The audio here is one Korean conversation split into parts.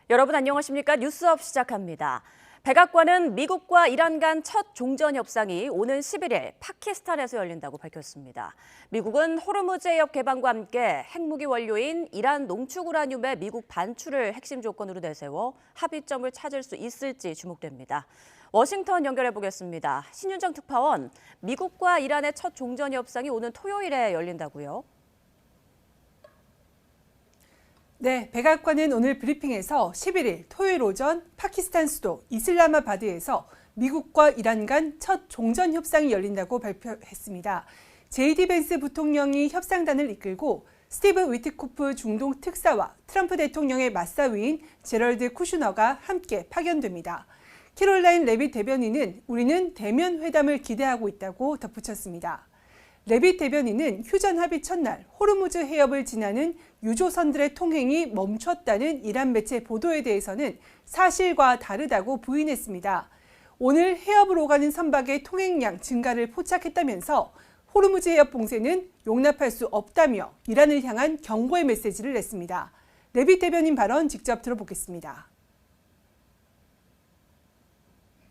여러분 안녕하십니까? 뉴스업 시작합니다. 백악관은 미국과 이란 간 첫 종전 협상이 오는 11일 파키스탄에서 열린다고 밝혔습니다. 미국은 호르무즈 해협 개방과 함께 핵무기 원료인 이란 농축 우라늄의 미국 반출을 핵심 조건으로 내세워 합의점을 찾을 수 있을지 주목됩니다. 워싱턴 연결해 보겠습니다. 신윤정 특파원, 미국과 이란의 첫 종전 협상이 오는 토요일에 열린다고요? 네, 백악관은 오늘 브리핑에서 11일 토요일 오전 파키스탄 수도 이슬라마바드에서 미국과 이란 간 첫 종전 협상이 열린다고 발표했습니다. 제이디 벤스 부통령이 협상단을 이끌고 스티브 위트코프 중동 특사와 트럼프 대통령의 맞사위인 제럴드 쿠슈너가 함께 파견됩니다. 캐롤라인 레빗 대변인은 우리는 대면 회담을 기대하고 있다고 덧붙였습니다. 레빗 대변인은 휴전 합의 첫날 호르무즈 해협을 지나는 유조선들의 통행이 멈췄다는 이란 매체 보도에 대해서는 사실과 다르다고 부인했습니다. 오늘 해협을 오가는 선박의 통행량 증가를 포착했다면서 호르무즈 해협 봉쇄는 용납할 수 없다며 이란을 향한 경고의 메시지를 냈습니다. 레빗 대변인 발언 직접 들어보겠습니다.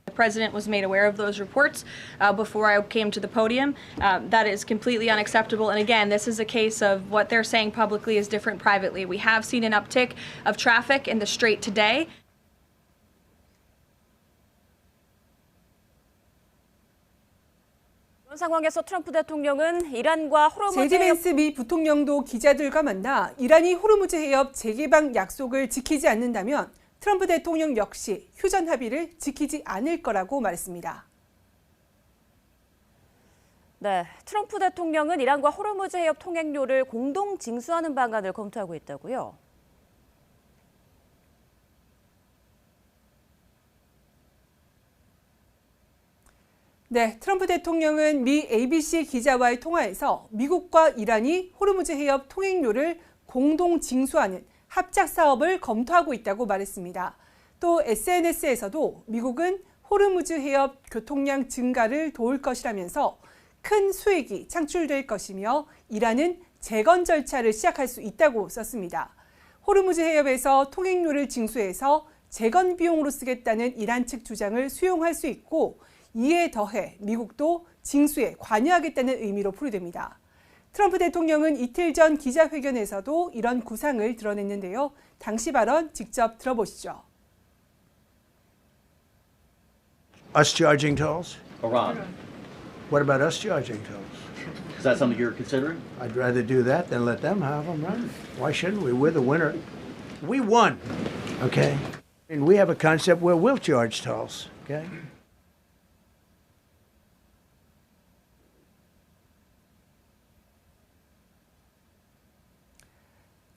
The president was made aware of those reports before I came to the podium. That is completely unacceptable. And again, this is a case of what they're saying publicly is different privately. We have seen an uptick of traffic in the Strait today. 이런 상황에서 트럼프 대통령은 이란과 호르무즈 제이디 해협 벤스 미 부통령도 기자들과 만나 이란이 호르무즈 해협 재개방 약속을 지키지 않는다면 트럼프 대통령 역시 휴전 합의를 지키지 않을 거라고 말했습니다. 네, 트럼프 대통령은 이란과 호르무즈 해협 통행료를 공동 징수하는 방안을 검토하고 있다고요? 네, 트럼프 대통령은 미 ABC 기자와의 통화에서 미국과 이란이 호르무즈 해협 통행료를 공동 징수하는 합작 사업을 검토하고 있다고 말했습니다. 또 SNS에서도 미국은 호르무즈 해협 교통량 증가를 도울 것이라면서 큰 수익이 창출될 것이며 이란은 재건 절차를 시작할 수 있다고 썼습니다. 호르무즈 해협에서 통행료를 징수해서 재건 비용으로 쓰겠다는 이란 측 주장을 수용할 수 있고 이에 더해 미국도 징수에 관여하겠다는 의미로 풀이됩니다. 트럼프 대통령은 이틀 전 기자회견에서도 이런 구상을 드러냈는데요. 당시 발언 직접 들어보시죠. Us charging tolls? Iran. What about us charging tolls? Is that something you're considering? I'd rather do that than let them have them, right? Why shouldn't we? We're the winner. We won, okay? And we have a concept where we'll charge tolls, okay?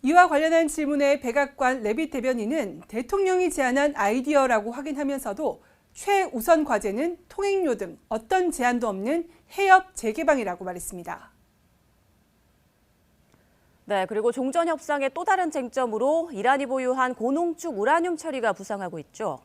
이와 관련한 질문에 백악관 레빗 대변인은 대통령이 제안한 아이디어라고 확인하면서도 최우선 과제는 통행료 등 어떤 제한도 없는 해협 재개방이라고 말했습니다. 네, 그리고 종전 협상의 또 다른 쟁점으로 이란이 보유한 고농축 우라늄 처리가 부상하고 있죠.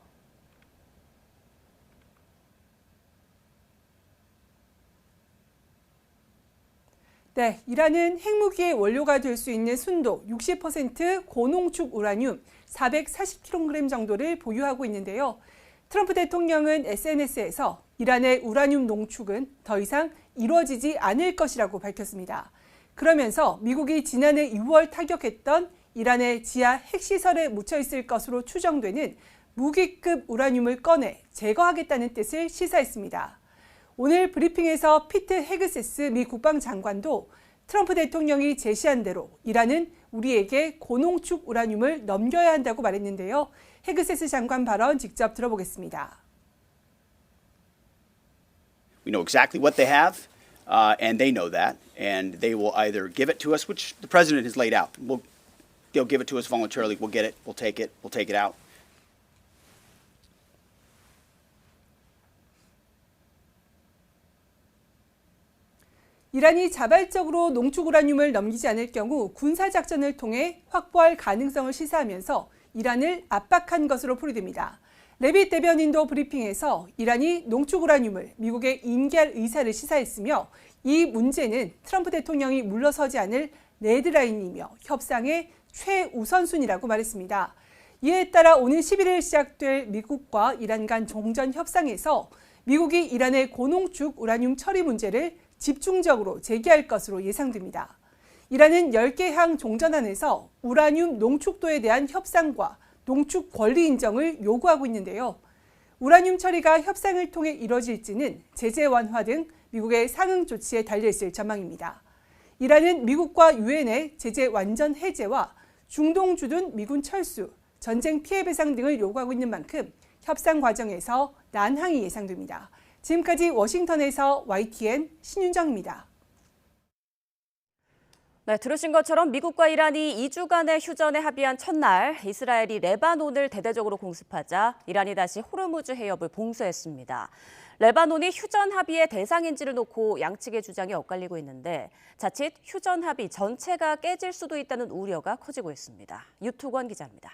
네, 이란은 핵무기의 원료가 될 수 있는 순도 60% 고농축 우라늄 440kg 정도를 보유하고 있는데요. 트럼프 대통령은 SNS에서 이란의 우라늄 농축은 더 이상 이루어지지 않을 것이라고 밝혔습니다. 그러면서 미국이 지난해 6월 타격했던 이란의 지하 핵시설에 묻혀 있을 것으로 추정되는 무기급 우라늄을 꺼내 제거하겠다는 뜻을 시사했습니다. 오늘 브리핑에서 피트 헤그세스 미 국방장관도 트럼프 대통령이 제시한 대로 이란은 우리에게 고농축 우라늄을 넘겨야 한다고 말했는데요. 헤그세스 장관 발언 직접 들어보겠습니다. We know exactly what they have, and they know that, and they will either give it to us, which the president has laid out. They'll give it to us voluntarily. We'll get it. We'll take it. We'll take it out. 이란이 자발적으로 농축 우라늄을 넘기지 않을 경우 군사작전을 통해 확보할 가능성을 시사하면서 이란을 압박한 것으로 풀이됩니다. 레빗 대변인도 브리핑에서 이란이 농축 우라늄을 미국에 인계할 의사를 시사했으며 이 문제는 트럼프 대통령이 물러서지 않을 레드라인이며 협상의 최우선순위라고 말했습니다. 이에 따라 오는 11일 시작될 미국과 이란 간 종전 협상에서 미국이 이란의 고농축 우라늄 처리 문제를 집중적으로 제기할 것으로 예상됩니다. 이란은 10개 항 종전안에서 우라늄 농축도에 대한 협상과 농축 권리 인정을 요구하고 있는데요. 우라늄 처리가 협상을 통해 이뤄질지는 제재 완화 등 미국의 상응 조치에 달려있을 전망입니다. 이란은 미국과 유엔의 제재 완전 해제와 중동 주둔 미군 철수, 전쟁 피해 배상 등을 요구하고 있는 만큼 협상 과정에서 난항이 예상됩니다. 지금까지 워싱턴에서 YTN 신윤정입니다. 네, 들으신 것처럼 미국과 이란이 2주간의 휴전에 합의한 첫날 이스라엘이 레바논을 대대적으로 공습하자 이란이 다시 호르무즈 해협을 봉쇄했습니다. 레바논이 휴전 합의의 대상인지를 놓고 양측의 주장이 엇갈리고 있는데 자칫 휴전 합의 전체가 깨질 수도 있다는 우려가 커지고 있습니다. 유투권 기자입니다.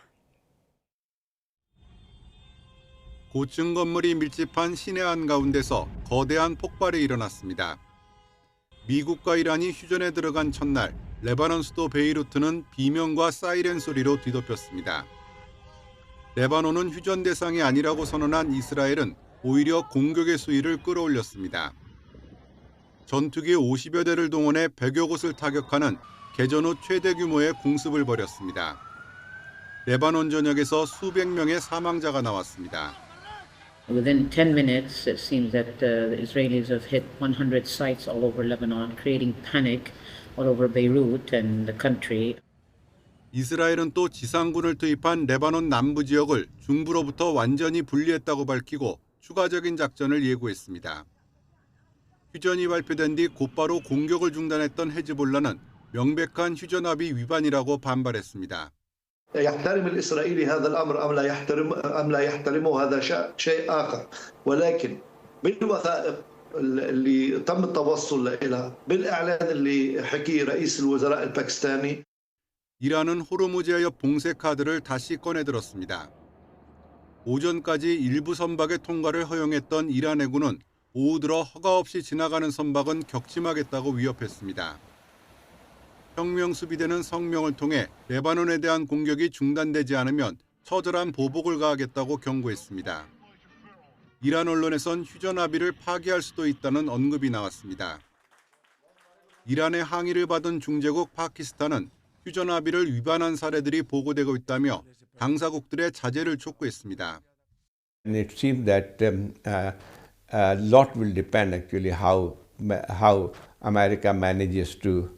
고층 건물이 밀집한 시내 한가운데서 거대한 폭발이 일어났습니다. 미국과 이란이 휴전에 들어간 첫날 레바논 수도 베이루트는 비명과 사이렌 소리로 뒤덮였습니다. 레바논은 휴전 대상이 아니라고 선언한 이스라엘은 오히려 공격의 수위를 끌어올렸습니다. 전투기 50여 대를 동원해 100여 곳을 타격하는 개전 후 최대 규모의 공습을 벌였습니다. 레바논 전역에서 수백 명의 사망자가 나왔습니다. Within 10 minutes, it seems that the Israelis have hit 100 sites all over Lebanon, creating panic all over Beirut and the country. 이스라엘은 또 지상군을 투입한 레바논 남부 지역을 중부로부터 완전히 분리했다고 밝히고 추가적인 작전을 예고했습니다. 휴전이 발표된 뒤 곧바로 공격을 중단했던 헤즈볼라는 명백한 휴전 합의 위반이라고 반발했습니다. يحترم الإسرائيلي هذا الأمر أم لا يحترمه هذا شيء آخر ولكن بالوثائق اللي تم التوصل إليها بالإعلان اللي حكيه رئيس الوزراء الباكستاني 이란은 호르무즈 해협 봉쇄 카드를 다시 꺼내들었습니다. 오전까지 일부 선박의 통과를 허용했던 이란 해군은 오후 들어 허가 없이 지나가는 선박은 격침하겠다고 위협했습니다. 혁명 수비대는 성명을 통해 레바논에 대한 공격이 중단되지 않으면 처절한 보복을 가하겠다고 경고했습니다. 이란 언론에선 휴전 합의를 파기할 수도 있다는 언급이 나왔습니다. 이란의 항의를 받은 중재국 파키스탄은 휴전 합의를 위반한 사례들이 보고되고 있다며 당사국들의 자제를 촉구했습니다. And it seems that a lot will depend actually how America manages to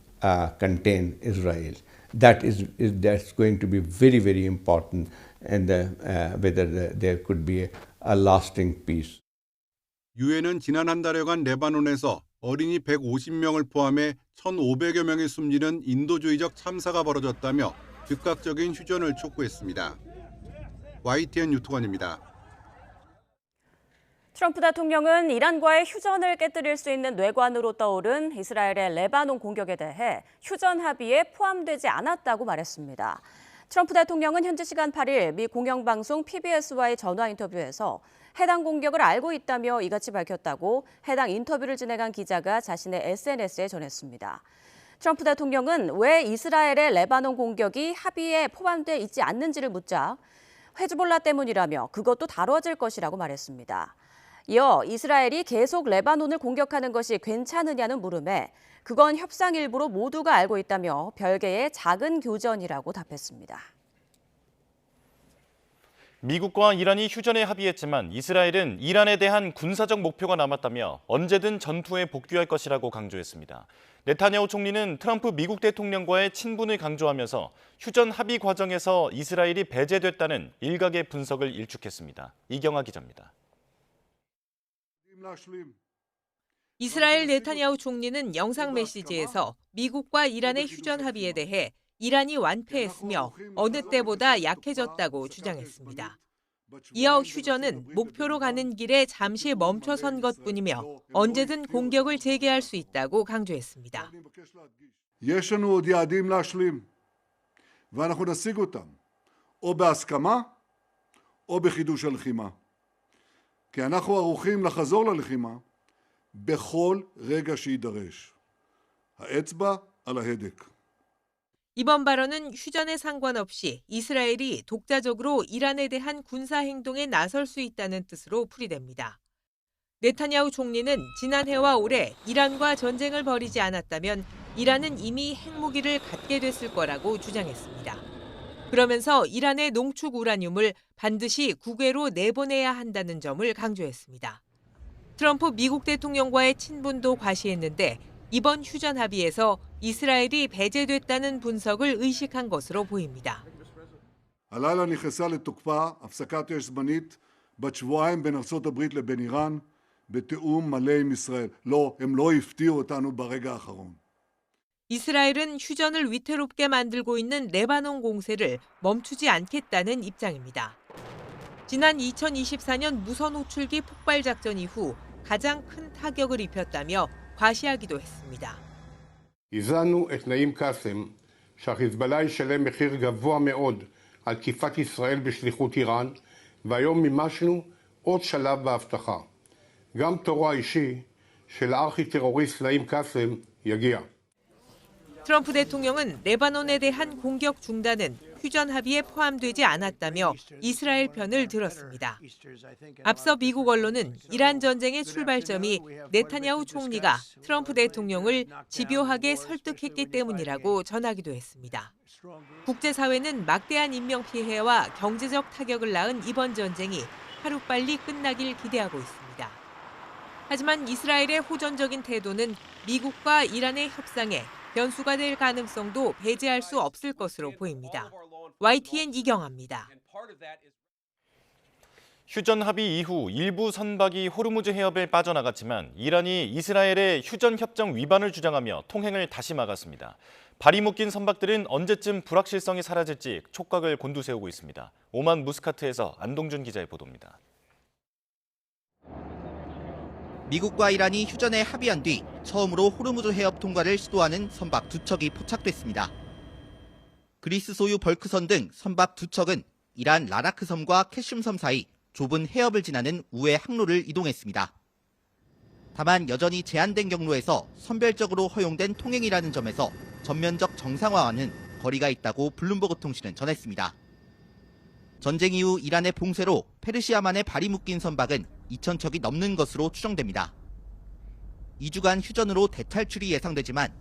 contain Israel. That's going to be very, very important, and whether there could be a lasting peace. 유엔은 지난 한 달여간 레바논에서 어린이 150명을 포함해 1,500여 명이 숨지는 인도주의적 참사가 벌어졌다며 즉각적인 휴전을 촉구했습니다. YTN 유투관입니다. 트럼프 대통령은 이란과의 휴전을 깨뜨릴 수 있는 뇌관으로 떠오른 이스라엘의 레바논 공격에 대해 휴전 합의에 포함되지 않았다고 말했습니다. 트럼프 대통령은 현지 시간 8일 미 공영방송 PBS와의 전화 인터뷰에서 해당 공격을 알고 있다며 이같이 밝혔다고 해당 인터뷰를 진행한 기자가 자신의 SNS에 전했습니다. 트럼프 대통령은 왜 이스라엘의 레바논 공격이 합의에 포함돼 있지 않는지를 묻자 헤즈볼라 때문이라며 그것도 다뤄질 것이라고 말했습니다. 이어 이스라엘이 계속 레바논을 공격하는 것이 괜찮으냐는 물음에 그건 협상 일부로 모두가 알고 있다며 별개의 작은 교전이라고 답했습니다. 미국과 이란이 휴전에 합의했지만 이스라엘은 이란에 대한 군사적 목표가 남았다며 언제든 전투에 복귀할 것이라고 강조했습니다. 네타냐후 총리는 트럼프 미국 대통령과의 친분을 강조하면서 휴전 합의 과정에서 이스라엘이 배제됐다는 일각의 분석을 일축했습니다. 이경아 기자입니다. 이스라엘 네타냐후 총리는 영상 메시지에서 미국과 이란의 휴전 합의에 대해 이란이 완패했으며 어느 때보다 약해졌다고 주장했습니다. 이어 휴전은 목표로 가는 길에 잠시 멈춰선 것뿐이며 언제든 공격을 재개할 수 있다고 강조했습니다. יש לנו עוד יעדים להשלים, ואנחנו נשיג אותם, או בהסכמה, או בחידוש הלחימה. כי אנחנו ערוכים לחזור ללחימה בכל רגע שיידרש. האצבע על ההדק. 이번 발언은 휴전에 상관없이 이스라엘이 독자적으로 이란에 대한 군사 행동에 나설 수 있다는 뜻으로 풀이됩니다. 네타냐후 총리는 지난해와 올해 이란과 전쟁을 벌이지 않았다면 이란은 이미 핵무기를 갖게 됐을 거라고 주장했습니다. 그러면서 이란의 농축 우라늄을 반드시 국외로 내보내야 한다는 점을 강조했습니다. 트럼프 미국 대통령과의 친분도 과시했는데 이번 휴전 합의에서 이스라엘이 배제됐다는 분석을 의식한 것으로 보입니다. הלילה נכנסה לתוקפה הפסקת אש זמנית בת שבועיים בין ארצות הברית לבין איראן בתיאום מלא עם ישראל. לא, הם לא הפתיעו אותנו ברגע האחרון. 이스라엘은 휴전을 위태롭게 만들고 있는 레바논 공세를 멈추지 않겠다는 입장입니다. 지난 2024년 무선 호출기 폭발 작전 이후 가장 큰 타격을 입혔다며 과시하기도 했습니다. הזנו את נעים קאסם שהחיזבאללה ישלם מחיר גבוה מאוד על תקיפת ישראל בשליחות איראן, והיום מימשנו עוד שלב בהבטחה. גם תורו האישי של הארכי-טרוריסט נעים קאסם יגיע. 트럼프 대통령은 레바논에 대한 공격 중단은 휴전 합의에 포함되지 않았다며 이스라엘 편을 들었습니다. 앞서 미국 언론은 이란 전쟁의 출발점이 네타냐후 총리가 트럼프 대통령을 집요하게 설득했기 때문이라고 전하기도 했습니다. 국제사회는 막대한 인명피해와 경제적 타격을 낳은 이번 전쟁이 하루빨리 끝나길 기대하고 있습니다. 하지만 이스라엘의 호전적인 태도는 미국과 이란의 협상에 변수가 될 가능성도 배제할 수 없을 것으로 보입니다. YTN 이경아입니다. 휴전 합의 이후 일부 선박이 호르무즈 해협에 빠져나갔지만 이란이 이스라엘의 휴전 협정 위반을 주장하며 통행을 다시 막았습니다. 발이 묶인 선박들은 언제쯤 불확실성이 사라질지 촉각을 곤두세우고 있습니다. 오만 무스카트에서 안동준 기자의 보도입니다. 미국과 이란이 휴전에 합의한 뒤 처음으로 호르무즈 해협 통과를 시도하는 선박 2척이 포착됐습니다. 그리스 소유 벌크선 등 선박 2척은 이란 라라크 섬과 캐슘 섬 사이 좁은 해협을 지나는 우회 항로를 이동했습니다. 다만 여전히 제한된 경로에서 선별적으로 허용된 통행이라는 점에서 전면적 정상화와는 거리가 있다고 블룸버그 통신은 전했습니다. 전쟁 이후 이란의 봉쇄로 페르시아만에 발이 묶인 선박은 2,000척이 넘는 것으로 추정됩니다. 2주간 휴전으로 대탈출이 예상되지만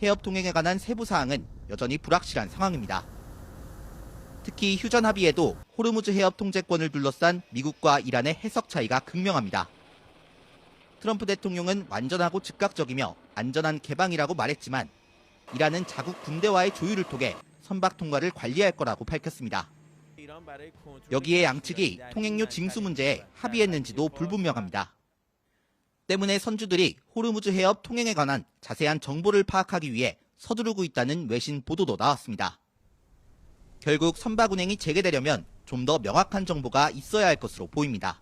해협 통행에 관한 세부 사항은 여전히 불확실한 상황입니다. 특히 휴전 합의에도 호르무즈 해협 통제권을 둘러싼 미국과 이란의 해석 차이가 극명합니다. 트럼프 대통령은 완전하고 즉각적이며 안전한 개방이라고 말했지만 이란은 자국 군대와의 조율을 통해 선박 통과를 관리할 거라고 밝혔습니다. 여기에 양측이 통행료 징수 문제에 합의했는지도 불분명합니다. 때문에 선주들이 호르무즈 해협 통행에 관한 자세한 정보를 파악하기 위해 서두르고 있다는 외신 보도도 나왔습니다. 결국 선박 운행이 재개되려면 좀 더 명확한 정보가 있어야 할 것으로 보입니다.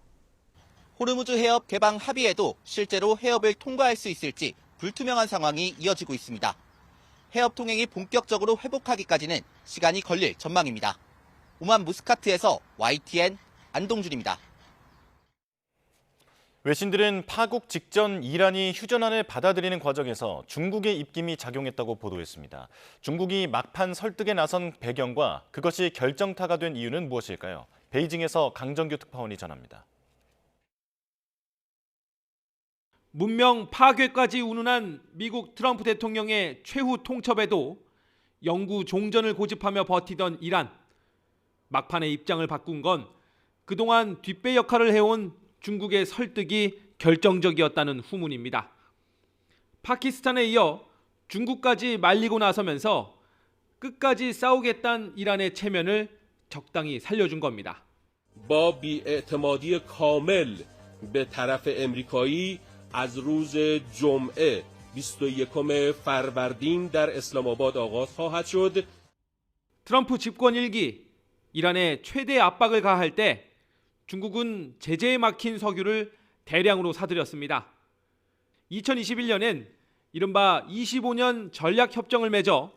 호르무즈 해협 개방 합의에도 실제로 해협을 통과할 수 있을지 불투명한 상황이 이어지고 있습니다. 해협 통행이 본격적으로 회복하기까지는 시간이 걸릴 전망입니다. 오만 무스카트에서 YTN 안동준입니다. 외신들은 파국 직전 이란이 휴전안을 받아들이는 과정에서 중국의 입김이 작용했다고 보도했습니다. 중국이 막판 설득에 나선 배경과 그것이 결정타가 된 이유는 무엇일까요? 베이징에서 강정규 특파원이 전합니다. 문명 파괴까지 운운한 미국 트럼프 대통령의 최후 통첩에도 영구 종전을 고집하며 버티던 이란. 막판에 입장을 바꾼 건 그동안 뒷배 역할을 해온 중국의 설득이 결정적이었다는 후문입니다. 파키스탄에 이어 중국까지 말리고 나서면서 끝까지 싸우겠다는 이란의 체면을 적당히 살려준 겁니다. با بی‌اعتمادی کامل به طرف امریکایی از روز جمعه 21 فروردین در اسلام آباد آغاز خواهد شد. 트럼프 집권 1기 이란에 최대 압박을 가할 때 중국은 제재에 막힌 석유를 대량으로 사들였습니다. 2021년엔 이른바 25년 전략협정을 맺어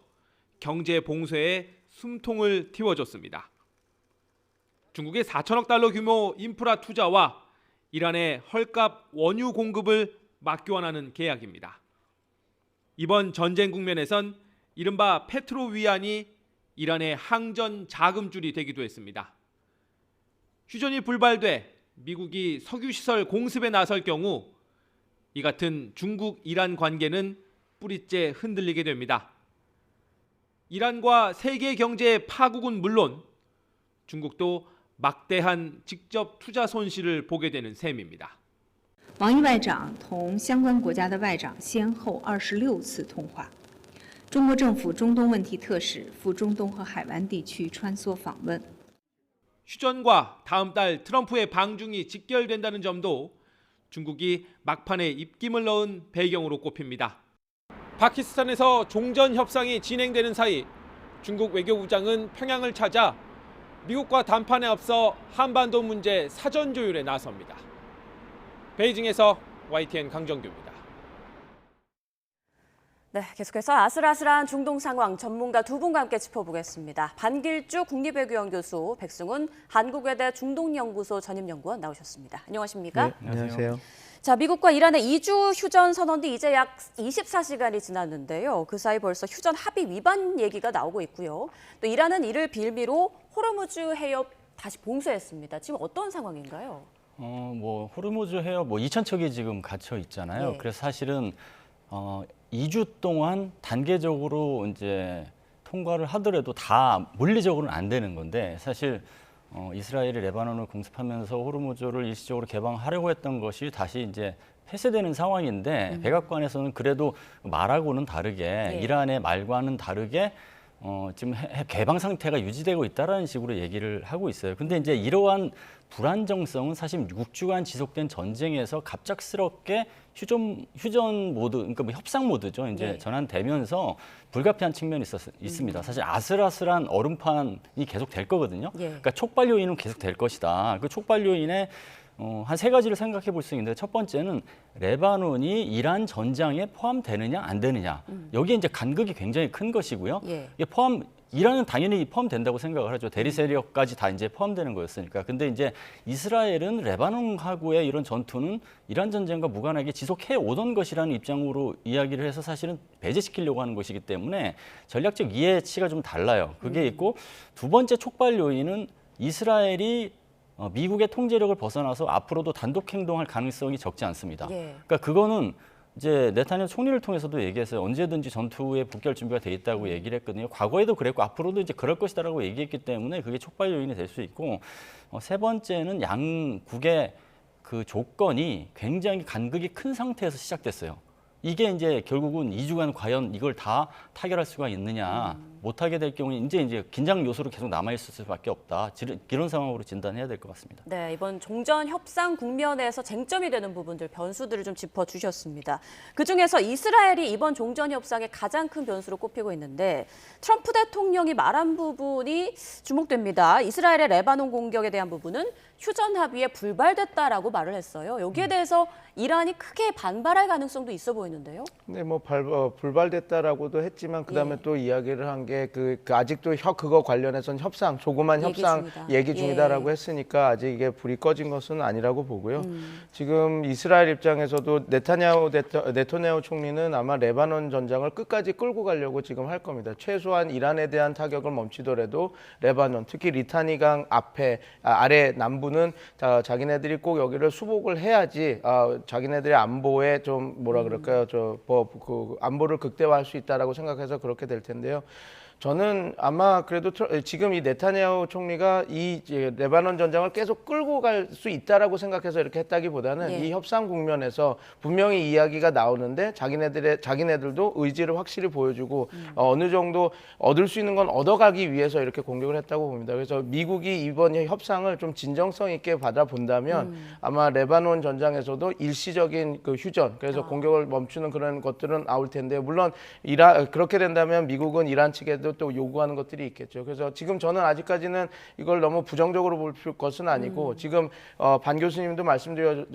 경제 봉쇄에 숨통을 틔워줬습니다. 중국의 4천억 달러 규모 인프라 투자와 이란의 헐값 원유 공급을 맞교환하는 계약입니다. 이번 전쟁 국면에선 이른바 페트로위안이 이란의 항전 자금줄이 되기도 했습니다. 휴전이 불발돼 미국이 석유시설 공습에 나설 경우 이 같은 중국-이란 관계는 뿌리째 흔들리게 됩니다. 이란과 세계 경제의 파국은 물론 중국도 막대한 직접 투자 손실을 보게 되는 셈입니다. 王毅外长同相关国家的外长先后26次通话。中国政府中东问题特使赴中东和海湾地区穿梭访问。 휴전과 다음 달 트럼프의 방중이 직결된다는 점도 중국이 막판에 입김을 넣은 배경으로 꼽힙니다. 파키스탄에서 종전 협상이 진행되는 사이 중국 외교부장은 평양을 찾아 미국과談판에 앞서 한반도 문제 사전 조율에 나섭니다. 베이징에서 YTN 강정규입니다. 네, 계속해서 아슬아슬한 중동 상황 전문가 두 분과 함께 짚어보겠습니다. 반길주 국립외교원 교수, 백승훈 한국외대 중동연구소 전임연구원 나오셨습니다. 안녕하십니까? 네, 안녕하세요. 자, 미국과 이란의 2주 휴전 선언 뒤 이제 약 24시간이 지났는데요. 그 사이 벌써 휴전 합의 위반 얘기가 나오고 있고요. 또 이란은 이를 빌미로 호르무즈 해협 다시 봉쇄했습니다. 지금 어떤 상황인가요? 호르무즈 해협 2,000척이 지금 갇혀 있잖아요. 네. 그래서 사실은 2주 동안 단계적으로 이제 통과를 하더라도 다 물리적으로는 안 되는 건데 사실 이스라엘이 레바논을 공습하면서 호르무즈를 일시적으로 개방하려고 했던 것이 다시 이제 폐쇄되는 상황인데 백악관에서는 그래도 말하고는 다르게 이란의 말과는 다르게 지금 개방 상태가 유지되고 있다라는 식으로 얘기를 하고 있어요. 근데 이제 이러한 불안정성은 사실 6주간 지속된 전쟁에서 갑작스럽게 휴전 모드, 그러니까 협상 모드죠. 이제 전환되면서 불가피한 측면이 있습니다. 사실 아슬아슬한 얼음판이 계속 될 거거든요. 그러니까 촉발 요인은 계속 될 것이다. 그 촉발 요인에 한 세 가지를 생각해 볼 수 있는데 첫 번째는 레바논이 이란 전장에 포함되느냐 안 되느냐. 여기에 이제 간극이 굉장히 큰 것이고요. 이게 이란은 당연히 포함된다고 생각을 하죠. 대리 세력까지 다 이제 포함되는 거였으니까. 근데 이제 이스라엘은 레바논하고의 이런 전투는 이란 전쟁과 무관하게 지속해 오던 것이라는 입장으로 이야기를 해서 사실은 배제시키려고 하는 것이기 때문에 전략적 이해치가 좀 달라요. 그게 있고 두 번째 촉발 요인은 이스라엘이 미국의 통제력을 벗어나서 앞으로도 단독 행동할 가능성이 적지 않습니다. 그러니까 그거는 이제 네타냐후 총리를 통해서도 얘기했어요. 언제든지 전투에 복귀할 준비가 돼 있다고 얘기를 했거든요. 과거에도 그랬고 앞으로도 이제 그럴 것이다라고 얘기했기 때문에 그게 촉발 요인이 될 수 있고 세 번째는 양국의 그 조건이 굉장히 간극이 큰 상태에서 시작됐어요. 이게 이제 결국은 2주간 과연 이걸 다 타결할 수가 있느냐, 못하게 될 경우에 이제 긴장 요소로 계속 남아있을 수밖에 없다. 이런 상황으로 진단해야 될 것 같습니다. 네, 이번 종전 협상 국면에서 쟁점이 되는 부분들, 변수들을 좀 짚어주셨습니다. 그중에서 이스라엘이 이번 종전 협상의 가장 큰 변수로 꼽히고 있는데 트럼프 대통령이 말한 부분이 주목됩니다. 이스라엘의 레바논 공격에 대한 부분은 휴전 합의에 불발됐다라고 말을 했어요. 여기에 대해서 이란이 크게 반발할 가능성도 있어 보이는데요. 네, 불발됐다라고도 했지만 그다음에 또 이야기를 한 게 아직도 그거 관련해서는 조그만 협상 얘기 중이다라고 했으니까 아직 이게 불이 꺼진 것은 아니라고 보고요. 지금 이스라엘 입장에서도 네타냐후 총리는 아마 레바논 전장을 끝까지 끌고 가려고 지금 할 겁니다. 최소한 이란에 대한 타격을 멈추더라도 레바논, 특히 리타니강 아래 남부는 자기네들이 꼭 여기를 수복을 해야지 자기네들의 안보에 좀 안보를 극대화할 수 있다라고 생각해서 그렇게 될 텐데요. 저는 아마 그래도 지금 이 네타냐후 총리가 이 레바논 전장을 계속 끌고 갈 수 있다라고 생각해서 이렇게 했다기보다는 이 협상 국면에서 분명히 이야기가 나오는데 자기네들도 의지를 확실히 보여주고 어느 정도 얻을 수 있는 건 얻어가기 위해서 이렇게 공격을 했다고 봅니다. 그래서 미국이 이번 협상을 좀 진정성 있게 받아본다면 아마 레바논 전장에서도 일시적인 그 휴전, 그래서 공격을 멈추는 그런 것들은 나올 텐데 물론 그렇게 된다면 미국은 이란 측에도 또 요구하는 것들이 있겠죠. 그래서 지금 저는 아직까지는 이걸 너무 부정적으로 볼 것은 아니고 지금 반 교수님도 말씀드려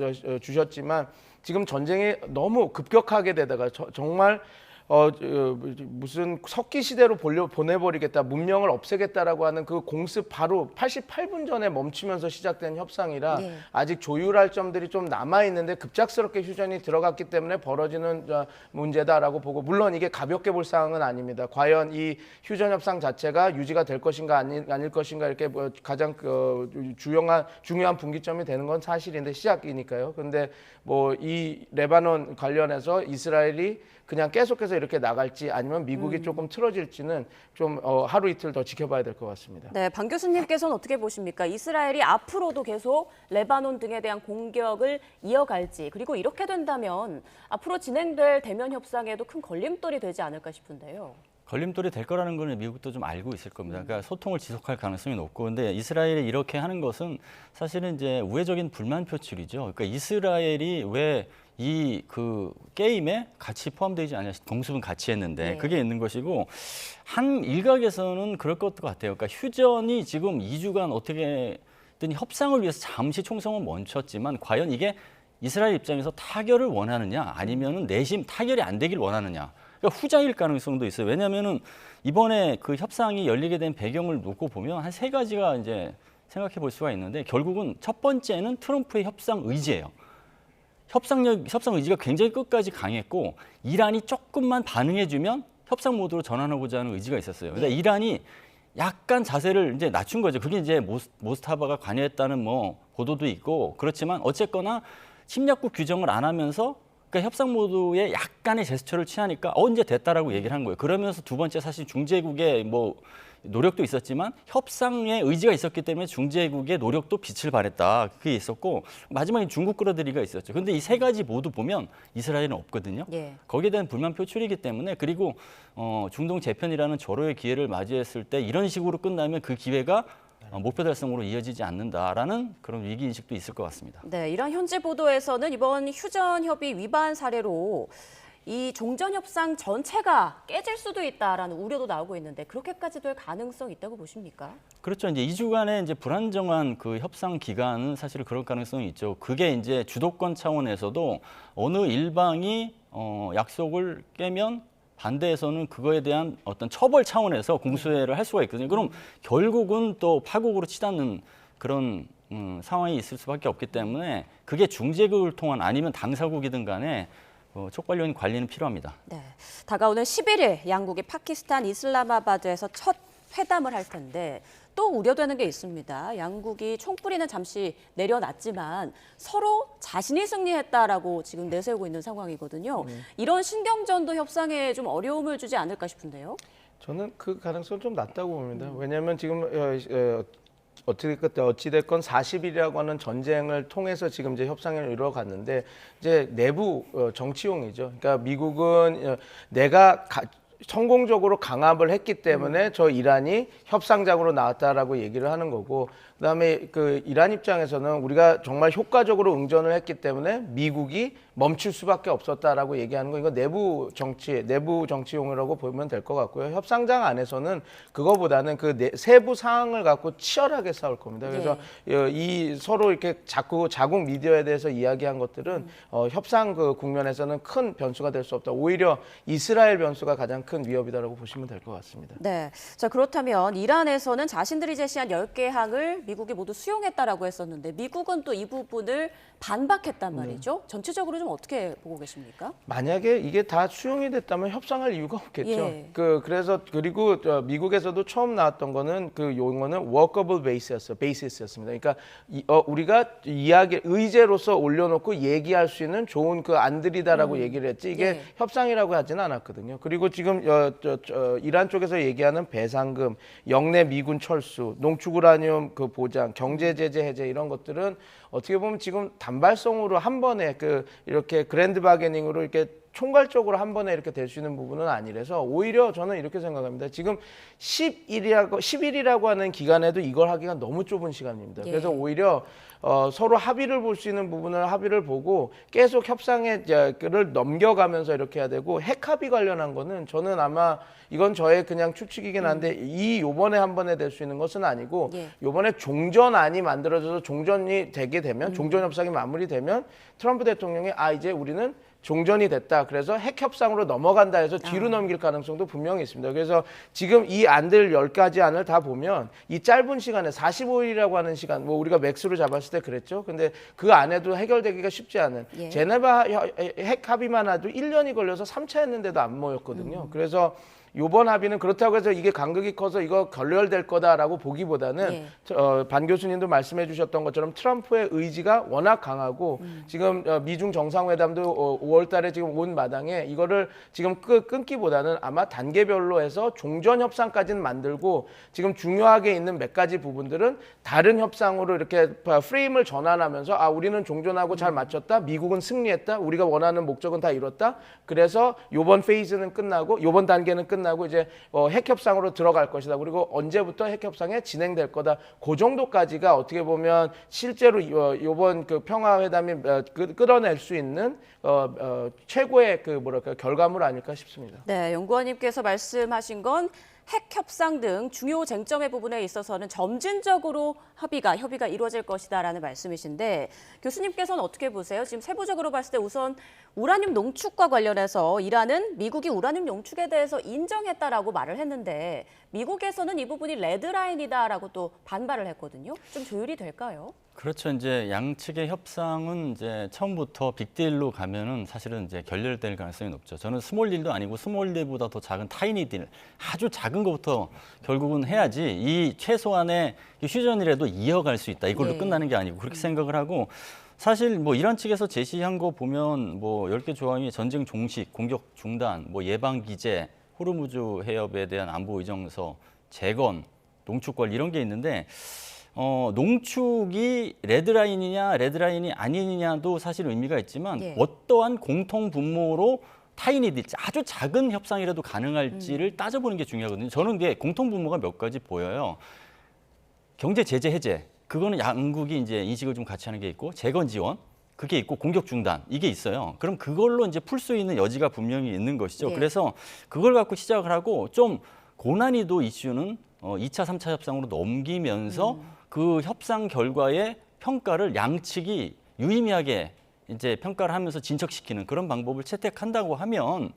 주셨지만 지금 전쟁이 너무 급격하게 되다가 정말 무슨 석기 시대로 보내버리겠다, 문명을 없애겠다라고 하는 그 공습 바로 88분 전에 멈추면서 시작된 협상이라 아직 조율할 점들이 좀 남아 있는데 급작스럽게 휴전이 들어갔기 때문에 벌어지는 문제다라고 보고, 물론 이게 가볍게 볼 사항은 아닙니다. 과연 이 휴전 협상 자체가 유지가 될 것인가 아닐 것인가 이렇게 가장 중요한 분기점이 되는 건 사실인데 시작이니까요. 근데 뭐 이 레바논 관련해서 이스라엘이 그냥 계속해서 이렇게 나갈지 아니면 미국이 조금 틀어질지는 좀 하루 이틀 더 지켜봐야 될 것 같습니다. 네, 방 교수님께서는 어떻게 보십니까? 이스라엘이 앞으로도 계속 레바논 등에 대한 공격을 이어갈지, 그리고 이렇게 된다면 앞으로 진행될 대면 협상에도 큰 걸림돌이 되지 않을까 싶은데요. 걸림돌이 될 거라는 걸 미국도 좀 알고 있을 겁니다. 그러니까 소통을 지속할 가능성이 높고, 근데 이스라엘이 이렇게 하는 것은 사실은 이제 우회적인 불만 표출이죠. 그러니까 이스라엘이 왜 이 그 게임에 같이 포함되지 않냐, 공습은 같이 했는데 그게 있는 것이고, 한 일각에서는 그럴 것 같아요. 그러니까 휴전이 지금 2주간 어떻게든 협상을 위해서 잠시 총성을 멈췄지만 과연 이게 이스라엘 입장에서 타결을 원하느냐, 아니면은 내심 타결이 안 되길 원하느냐. 그러니까 후자일 가능성도 있어요. 왜냐하면은 이번에 그 협상이 열리게 된 배경을 놓고 보면 한 3가지가 이제 생각해 볼 수가 있는데, 결국은 첫 번째는 트럼프의 협상 의지예요. 협상 의지가 굉장히 끝까지 강했고, 이란이 조금만 반응해주면 협상 모드로 전환하고자 하는 의지가 있었어요. 근데 이란이 약간 자세를 이제 낮춘 거죠. 그게 이제 모스타바가 관여했다는 뭐 보도도 있고, 그렇지만 어쨌거나 침략국 규정을 안 하면서 그러니까 협상 모드에 약간의 제스처를 취하니까 이제 됐다라고 얘기를 한 거예요. 그러면서 두 번째, 사실 중재국의 뭐 노력도 있었지만 협상의 의지가 있었기 때문에 중재국의 노력도 빛을 발했다. 그게 있었고, 마지막에 중국 끌어들이가 있었죠. 그런데 이 3가지 모두 보면 이스라엘은 없거든요. 거기에 대한 불만 표출이기 때문에, 그리고 중동 재편이라는 절호의 기회를 맞이했을 때 이런 식으로 끝나면 그 기회가 목표 달성으로 이어지지 않는다라는 그런 위기인식도 있을 것 같습니다. 네, 이란 현지 보도에서는 이번 휴전 협의 위반 사례로 이 종전 협상 전체가 깨질 수도 있다라는 우려도 나오고 있는데, 그렇게까지 될 가능성이 있다고 보십니까? 그렇죠. 이제 2주간의 이제 불안정한 그 협상 기간은 사실 그럴 가능성이 있죠. 그게 이제 주도권 차원에서도 어느 일방이 약속을 깨면 반대에서는 그거에 대한 어떤 처벌 차원에서 공수회를 할 수가 있거든요. 그럼 결국은 또 파국으로 치닫는 그런 상황이 있을 수밖에 없기 때문에, 그게 중재국을 통한 아니면 당사국이든 간에 촉발적인 관리는 필요합니다. 네, 다가오는 11일 양국이 파키스탄 이슬라마바드에서 첫 회담을 할 텐데 또 우려되는 게 있습니다. 양국이 총뿌리는 잠시 내려놨지만 서로 자신이 승리했다라고 지금 내세우고 있는 상황이거든요. 이런 신경전도 협상에 좀 어려움을 주지 않을까 싶은데요. 저는 그 가능성은 좀 낮다고 봅니다. 왜냐하면 지금 어찌됐건 40일이라고 하는 전쟁을 통해서 지금 이제 협상을 이루어갔는데, 이제 내부 정치용이죠. 그러니까 미국은 내가 성공적으로 강압을 했기 때문에 저 이란이 협상장으로 나왔다라고 얘기를 하는 거고, 그다음에 그 이란 입장에서는 우리가 정말 효과적으로 응전을 했기 때문에 미국이 멈출 수밖에 없었다라고 얘기하는 거, 이거 내부 정치용이라고 보면 될 것 같고요. 협상장 안에서는 그거보다는 그 세부 사항을 갖고 치열하게 싸울 겁니다. 그래서 이 서로 이렇게 자꾸 자국 미디어에 대해서 이야기한 것들은 협상 그 국면에서는 큰 변수가 될 수 없다. 오히려 이스라엘 변수가 가장 큰 위협이다라고 보시면 될 것 같습니다. 네, 자 그렇다면 이란에서는 자신들이 제시한 10개 항을 미국이 모두 수용했다라고 했었는데, 미국은 또 이 부분을 반박했단 말이죠. 전체적으로 좀 어떻게 보고 계십니까? 만약에 이게 다 수용이 됐다면 협상할 이유가 없겠죠. 그래서 그리고 미국에서도 처음 나왔던 거는 그 용어는 workable basis였습니다. 그러니까 우리가 의제로서 올려놓고 얘기할 수 있는 좋은 그 안들이다라고 얘기를 했지, 이게 협상이라고 하지는 않았거든요. 그리고 지금 이란 쪽에서 얘기하는 배상금, 영내 미군 철수, 농축우라늄 그 보장, 경제 제재 해제 이런 것들은 어떻게 보면 지금 단발성으로 한 번에 이렇게 그랜드 바게닝으로 이렇게 총괄적으로 한 번에 이렇게 될 수 있는 부분은 아니라서, 오히려 저는 이렇게 생각합니다. 지금 10일이라고 하는 기간에도 이걸 하기가 너무 좁은 시간입니다. 그래서 오히려 서로 합의를 볼 수 있는 부분을 합의를 보고 계속 협상을 넘겨가면서 이렇게 해야 되고, 핵합의 관련한 거는 저는 아마 이건 저의 그냥 추측이긴 한데 요번에 한 번에 될 수 있는 것은 아니고, 요번에 종전안이 만들어져서 종전이 되게 되면, 종전 협상이 마무리되면 트럼프 대통령이 이제 우리는 종전이 됐다. 그래서 핵 협상으로 넘어간다 해서 뒤로 넘길 가능성도 분명히 있습니다. 그래서 지금 이 안들 10가지 안을 다 보면 이 짧은 시간에 45일이라고 하는 시간, 뭐 우리가 맥스로 잡았을 때 그랬죠. 근데 그 안에도 해결되기가 쉽지 않은 제네바 핵 합의만 해도 1년이 걸려서 3차 했는데도 안 모였거든요. 그래서 요번 합의는 그렇다고 해서 이게 간극이 커서 이거 결렬될 거다라고 보기보다는 반 교수님도 말씀해 주셨던 것처럼 트럼프의 의지가 워낙 강하고 지금 미중 정상회담도 5월 달에 지금 온 마당에 이거를 지금 끊기보다는 아마 단계별로 해서 종전 협상까지는 만들고 지금 중요하게 있는 몇 가지 부분들은 다른 협상으로 이렇게 프레임을 전환하면서 아 우리는 종전하고 잘 맞췄다. 미국은 승리했다. 우리가 원하는 목적은 다 이뤘다. 그래서 요번 페이즈는 끝나고 요번 단계는 끝나고 이제 핵 협상으로 들어갈 것이다. 그리고 언제부터 핵 협상에 진행될 거다. 그 정도까지가 어떻게 보면 실제로 이번 그 평화 회담이 끌어낼 수 있는 최고의 그 뭐랄까 결과물 아닐까 싶습니다. 네, 연구원님께서 말씀하신 건 핵 협상 등 중요 쟁점의 부분에 있어서는 점진적으로 협의가 이루어질 것이다라는 말씀이신데 교수님께서는 어떻게 보세요? 지금 세부적으로 봤을 때 우선 우라늄 농축과 관련해서 이란은 미국이 우라늄 농축에 대해서 인정했다라고 말을 했는데 미국에서는 이 부분이 레드라인이다라고 또 반발을 했거든요. 좀 조율이 될까요? 그렇죠. 이제 양측의 협상은 이제 처음부터 빅딜로 가면은 사실은 이제 결렬될 가능성이 높죠. 저는 스몰 딜도 아니고 스몰 딜보다 더 작은 타이니 딜, 아주 작은 것부터 결국은 해야지 이 최소한의 휴전이라도 이어갈 수 있다. 이걸로 끝나는 게 아니고 그렇게 생각을 하고 사실 뭐 이란 측에서 제시한 거 보면 뭐 10개 조항이 전쟁 종식, 공격 중단, 뭐 예방 기제, 호르무즈 해협에 대한 안보 의정서, 재건, 농축 관리 이런 게 있는데 농축이 레드라인이냐 레드라인이 아니냐도 사실 의미가 있지만 어떠한 공통 분모로 타이니 딜, 아주 작은 협상이라도 가능할지를 따져보는 게 중요하거든요. 저는 이게 공통 분모가 몇 가지 보여요. 경제 제재 해제, 그거는 양국이 이제 인식을 좀 같이 하는 게 있고 재건 지원, 그게 있고 공격 중단 이게 있어요. 그럼 그걸로 이제 풀 수 있는 여지가 분명히 있는 것이죠. 그래서 그걸 갖고 시작을 하고 좀 고난이도 이슈는 2차, 3차 협상으로 넘기면서 그 협상 결과의 평가를 양측이 유의미하게 이제 평가를 하면서 진척시키는 그런 방법을 채택한다고 하면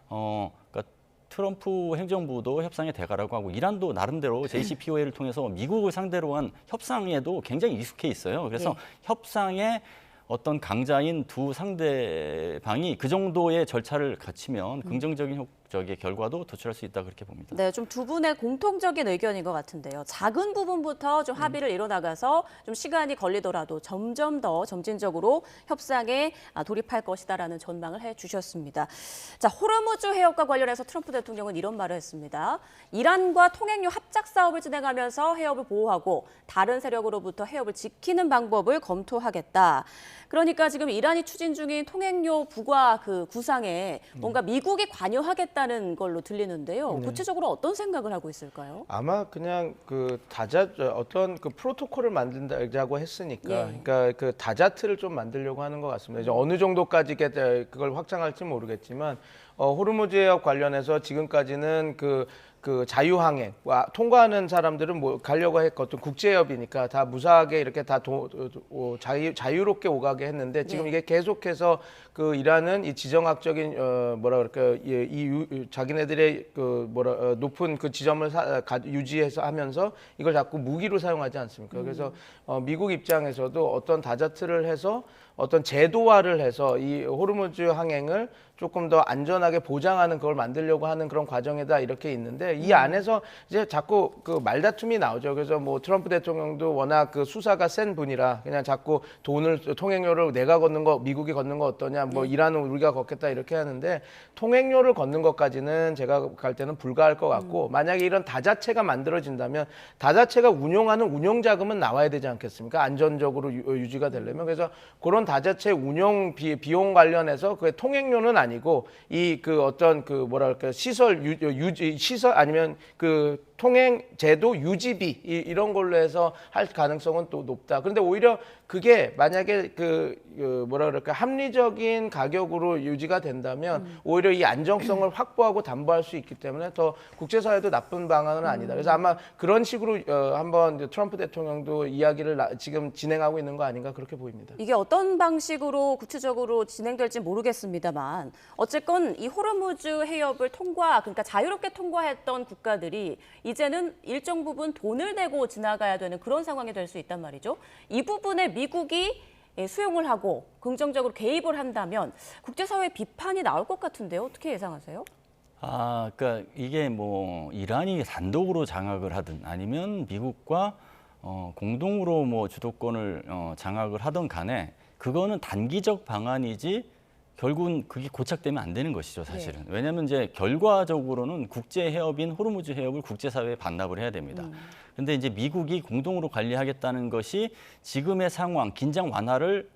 그러니까 트럼프 행정부도 협상의 대가라고 하고 이란도 나름대로 JCPOA를 통해서 미국을 상대로 한 협상에도 굉장히 익숙해 있어요. 그래서 협상의 어떤 강자인 두 상대방이 그 정도의 절차를 갖추면 긍정적인 결과도 도출할 수 있다 그렇게 봅니다. 네, 좀 두 분의 공통적인 의견인 것 같은데요. 작은 부분부터 좀 합의를 이뤄나가서 좀 시간이 걸리더라도 점점 더 점진적으로 협상에 돌입할 것이다라는 전망을 해주셨습니다. 자, 호르무즈 해협과 관련해서 트럼프 대통령은 이런 말을 했습니다. 이란과 통행료 합작 사업을 진행하면서 해협을 보호하고 다른 세력으로부터 해협을 지키는 방법을 검토하겠다. 그러니까 지금 이란이 추진 중인 통행료 부과 그 구상에 뭔가 미국이 관여하겠다는 걸로 들리는데요. 구체적으로 어떤 생각을 하고 있을까요? 아마 그냥 그 어떤 그 프로토콜을 만든다고 했으니까, 그러니까 그 다자트를 좀 만들려고 하는 것 같습니다. 이제 어느 정도까지 그걸 확장할지 모르겠지만 호르무즈 해협 관련해서 지금까지는 그 자유항행 통과하는 사람들은 뭐 가려고 했거든. 국제협이니까 다 무사하게 이렇게 다 자유롭게 오가게 했는데 지금 이게 계속해서 그 이란은 이 지정학적인 자기네들의 높은 그 지점을 유지해서 하면서 이걸 자꾸 무기로 사용하지 않습니까? 그래서 미국 입장에서도 어떤 다자트를 해서 어떤 제도화를 해서 이 호르무즈 항행을 조금 더 안전하게 보장하는 그걸 만들려고 하는 그런 과정에다 이렇게 있는데 이 안에서 이제 자꾸 그 말다툼이 나오죠. 그래서 뭐 트럼프 대통령도 워낙 그 수사가 센 분이라 그냥 자꾸 통행료를 내가 걷는 거 미국이 걷는 거 어떠냐, 뭐 이란은 우리가 걷겠다 이렇게 하는데 통행료를 걷는 것까지는 제가 갈 때는 불가할 것 같고 만약에 이런 다자체가 만들어진다면 다자체가 운용하는 운용 자금은 나와야 되지 않겠습니까? 안전적으로 유지가 되려면. 그래서 그런 다자체 운용 비용 관련해서 그 통행료는 아니고 이 그 어떤 그 뭐랄까 시설 유지 시설 아니면 그 통행 제도 유지비 이런 걸로 해서 할 가능성은 또 높다. 그런데 오히려 그게 만약에 뭐라 그럴까 합리적인 가격으로 유지가 된다면 오히려 이 안정성을 확보하고 담보할 수 있기 때문에 더 국제사회도 나쁜 방안은 아니다. 그래서 아마 그런 식으로 한번 트럼프 대통령도 이야기를 지금 진행하고 있는 거 아닌가 그렇게 보입니다. 이게 어떤 방식으로 구체적으로 진행될지 모르겠습니다만 어쨌건 이 호르무즈 해협을 그러니까 자유롭게 통과했던 국가들이 이제는 일정 부분 돈을 내고 지나가야 되는 그런 상황이 될 수 있단 말이죠. 이 부분에 미국이 수용을 하고 긍정적으로 개입을 한다면 국제사회 비판이 나올 것 같은데요. 어떻게 예상하세요? 그러니까 이게 뭐 이란이 단독으로 장악을 하든 아니면 미국과 공동으로 뭐 주도권을 장악을 하던 간에 그거는 단기적 방안이지 결국은 그게 고착되면 안 되는 것이죠, 사실은. 왜냐하면 이제 결과적으로는 국제 해협인 호르무즈 해협을 국제사회에 반납을 해야 됩니다. 근데 이제 미국이 공동으로 관리하겠다는 것이 지금의 상황, 긴장 완화를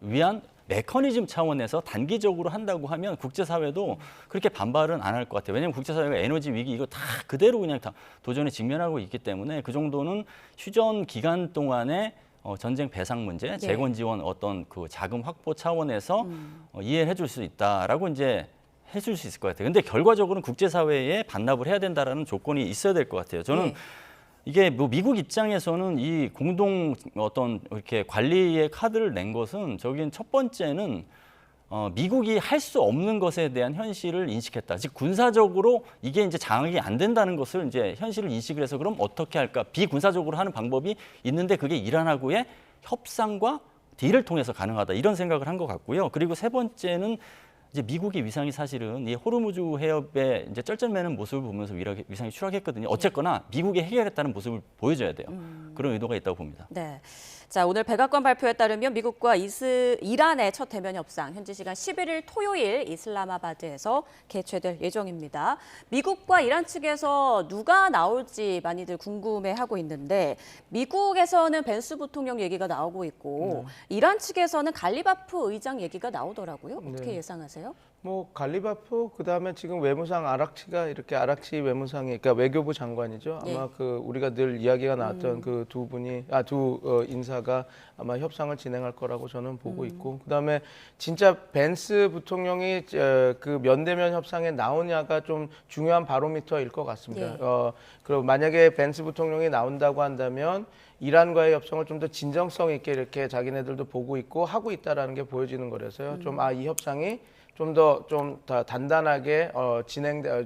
위한 메커니즘 차원에서 단기적으로 한다고 하면 국제사회도 그렇게 반발은 안 할 것 같아요. 왜냐하면 국제사회가 에너지 위기 이거 다 그대로 그냥 다 도전에 직면하고 있기 때문에 그 정도는 휴전 기간 동안에 전쟁 배상 문제, 재건 지원 어떤 그 자금 확보 차원에서 이해를 해줄 수 있다라고 이제 해줄 수 있을 것 같아요. 근데 결과적으로는 국제사회에 반납을 해야 된다라는 조건이 있어야 될 것 같아요. 저는 이게 뭐 미국 입장에서는 이 공동 어떤 이렇게 관리의 카드를 낸 것은 저긴 첫 번째는 미국이 할 수 없는 것에 대한 현실을 인식했다. 즉 군사적으로 이게 이제 장악이 안 된다는 것을 이제 현실을 인식을 해서 그럼 어떻게 할까? 비군사적으로 하는 방법이 있는데 그게 이란하고의 협상과 딜을 통해서 가능하다. 이런 생각을 한 것 같고요. 그리고 세 번째는 이제 미국의 위상이 사실은 이 호르무즈 해협에 이제 쩔쩔매는 모습을 보면서 위상이 추락했거든요. 어쨌거나 미국이 해결했다는 모습을 보여줘야 돼요. 그런 의도가 있다고 봅니다. 네. 자, 오늘 백악관 발표에 따르면 미국과 이란의 첫 대면 협상 현지 시간 11일 토요일 이슬라마바드에서 개최될 예정입니다. 미국과 이란 측에서 누가 나올지 많이들 궁금해하고 있는데 미국에서는 벤스 부통령 얘기가 나오고 있고 이란 측에서는 갈리바프 의장 얘기가 나오더라고요. 어떻게 예상하세요? 뭐 갈리바프 그다음에 지금 외무상 아락치가 이렇게 아락치 외무상이 그러니까 외교부 장관이죠. 아마 그 우리가 늘 이야기가 나왔던 그 두 분이 두 인사가 아마 협상을 진행할 거라고 저는 보고 있고 그다음에 진짜 벤스 부통령이 그 면대면 협상에 나오냐가 좀 중요한 바로미터일 것 같습니다. 그리고 만약에 벤스 부통령이 나온다고 한다면 이란과의 협상을 좀 더 진정성 있게 이렇게 자기네들도 보고 있고 하고 있다라는 게 보여지는 거라서요. 좀 이 협상이 좀 더 단단하게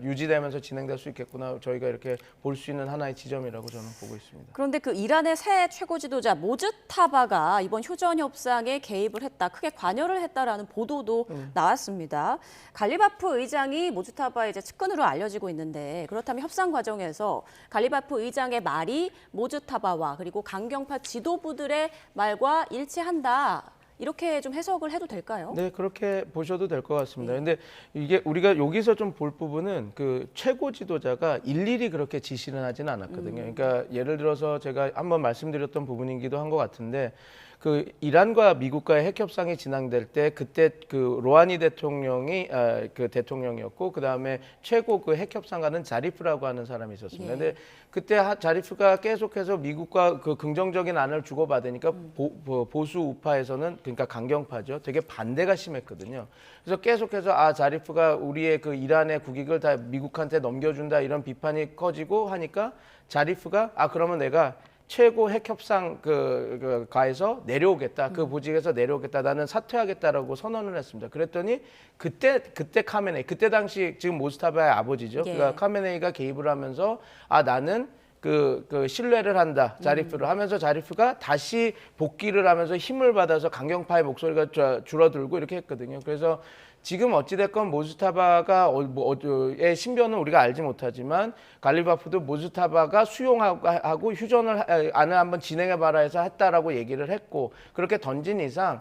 유지되면서 진행될 수 있겠구나. 저희가 이렇게 볼 수 있는 하나의 지점이라고 저는 보고 있습니다. 그런데 그 이란의 새 최고 지도자 모즈타바가 이번 휴전 협상에 개입을 했다, 크게 관여를 했다라는 보도도 나왔습니다. 갈리바프 의장이 모즈타바의 이제 측근으로 알려지고 있는데 그렇다면 협상 과정에서 갈리바프 의장의 말이 모즈타바와 그리고 강경파 지도부들의 말과 일치한다. 이렇게 좀 해석을 해도 될까요? 네, 그렇게 보셔도 될 것 같습니다. 근데 이게 우리가 여기서 좀 볼 부분은 그 최고 지도자가 일일이 그렇게 지시는 하지는 않았거든요. 그러니까 예를 들어서 제가 한번 말씀드렸던 부분이기도 한 것 같은데 그 이란과 미국과의 핵 협상이 진행될 때 그때 그 로하니 대통령이 그 대통령이었고 그 다음에 최고 그 핵 협상가는 자리프라고 하는 사람이 있었습니다. 근데 그때 자리프가 계속해서 미국과 그 긍정적인 안을 주고받으니까 보수 우파에서는 그러니까 강경파죠. 되게 반대가 심했거든요. 그래서 계속해서 자리프가 우리의 그 이란의 국익을 다 미국한테 넘겨준다 이런 비판이 커지고 하니까 자리프가 그러면 내가 최고 핵협상 가에서 내려오겠다. 그 보직에서 내려오겠다. 나는 사퇴하겠다라고 선언을 했습니다. 그랬더니 그때 카메네이, 그때 당시 지금 모스타바의 아버지죠. 그러니까 카메네이가 개입을 하면서 나는 그 신뢰를 한다. 자리프를 하면서 자리프가 다시 복귀를 하면서 힘을 받아서 강경파의 목소리가 줄어들고 이렇게 했거든요. 그래서 지금 어찌됐건 모즈타바가 의 신변은 우리가 알지 못하지만 갈리바프도 모즈타바가 수용하고 휴전을 안을 한번 진행해봐라 해서 했다라고 얘기를 했고 그렇게 던진 이상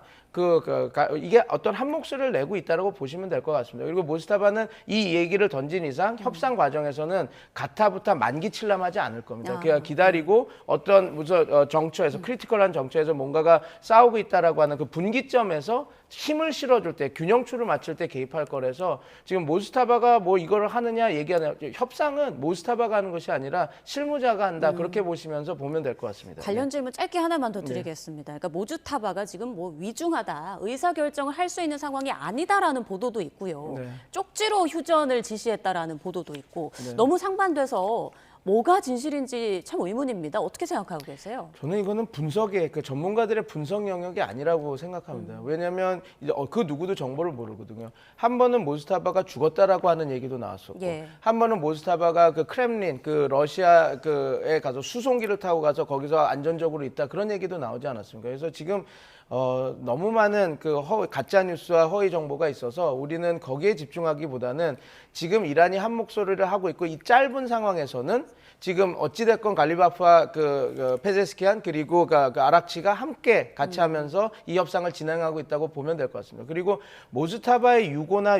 이게 어떤 한 목소리를 내고 있다라고 보시면 될 것 같습니다. 그리고 모스타바는 이 얘기를 던진 이상 협상 과정에서는 가타부타 만기칠람하지 않을 겁니다. 그냥 기다리고 어떤 무슨 정처에서 크리티컬한 정처에서 뭔가가 싸우고 있다라고 하는 그 분기점에서 힘을 실어줄 때 균형추를 맞출 때 개입할 거라서 지금 모스타바가 뭐 이걸 하느냐 얘기하느냐, 협상은 모스타바가 하는 것이 아니라 실무자가 한다 그렇게 보면 될 것 같습니다. 관련 질문 짧게 하나만 더 드리겠습니다. 그러니까 모주타바가 지금 뭐 위중하다, 의사결정을 할 수 있는 상황이 아니다라는 보도도 있고요. 네. 쪽지로 휴전을 지시했다라는 보도도 있고 네. 너무 상반돼서 뭐가 진실인지 참 의문입니다. 어떻게 생각하고 계세요? 저는 이거는 분석의 그 전문가들의 분석 영역이 아니라고 생각합니다. 왜냐하면 이제 그 누구도 정보를 모르거든요. 한 번은 모스타바가 죽었다라고 하는 얘기도 나왔었고, 예. 한 번은 모스타바가 그 크렘린, 그 러시아 그에 가서 수송기를 타고 가서 거기서 안전적으로 있다 그런 얘기도 나오지 않았습니까? 그래서 지금 너무 많은 그 가짜 뉴스와 허위 정보가 있어서 우리는 거기에 집중하기보다는 지금 이란이 한 목소리를 하고 있고 이 짧은 상황에서는 지금 어찌됐건 갈리바프와 그 페제스키안 그리고 그 아락치가 함께 같이 하면서 이 협상을 진행하고 있다고 보면 될 것 같습니다. 그리고 모주타바의 유고나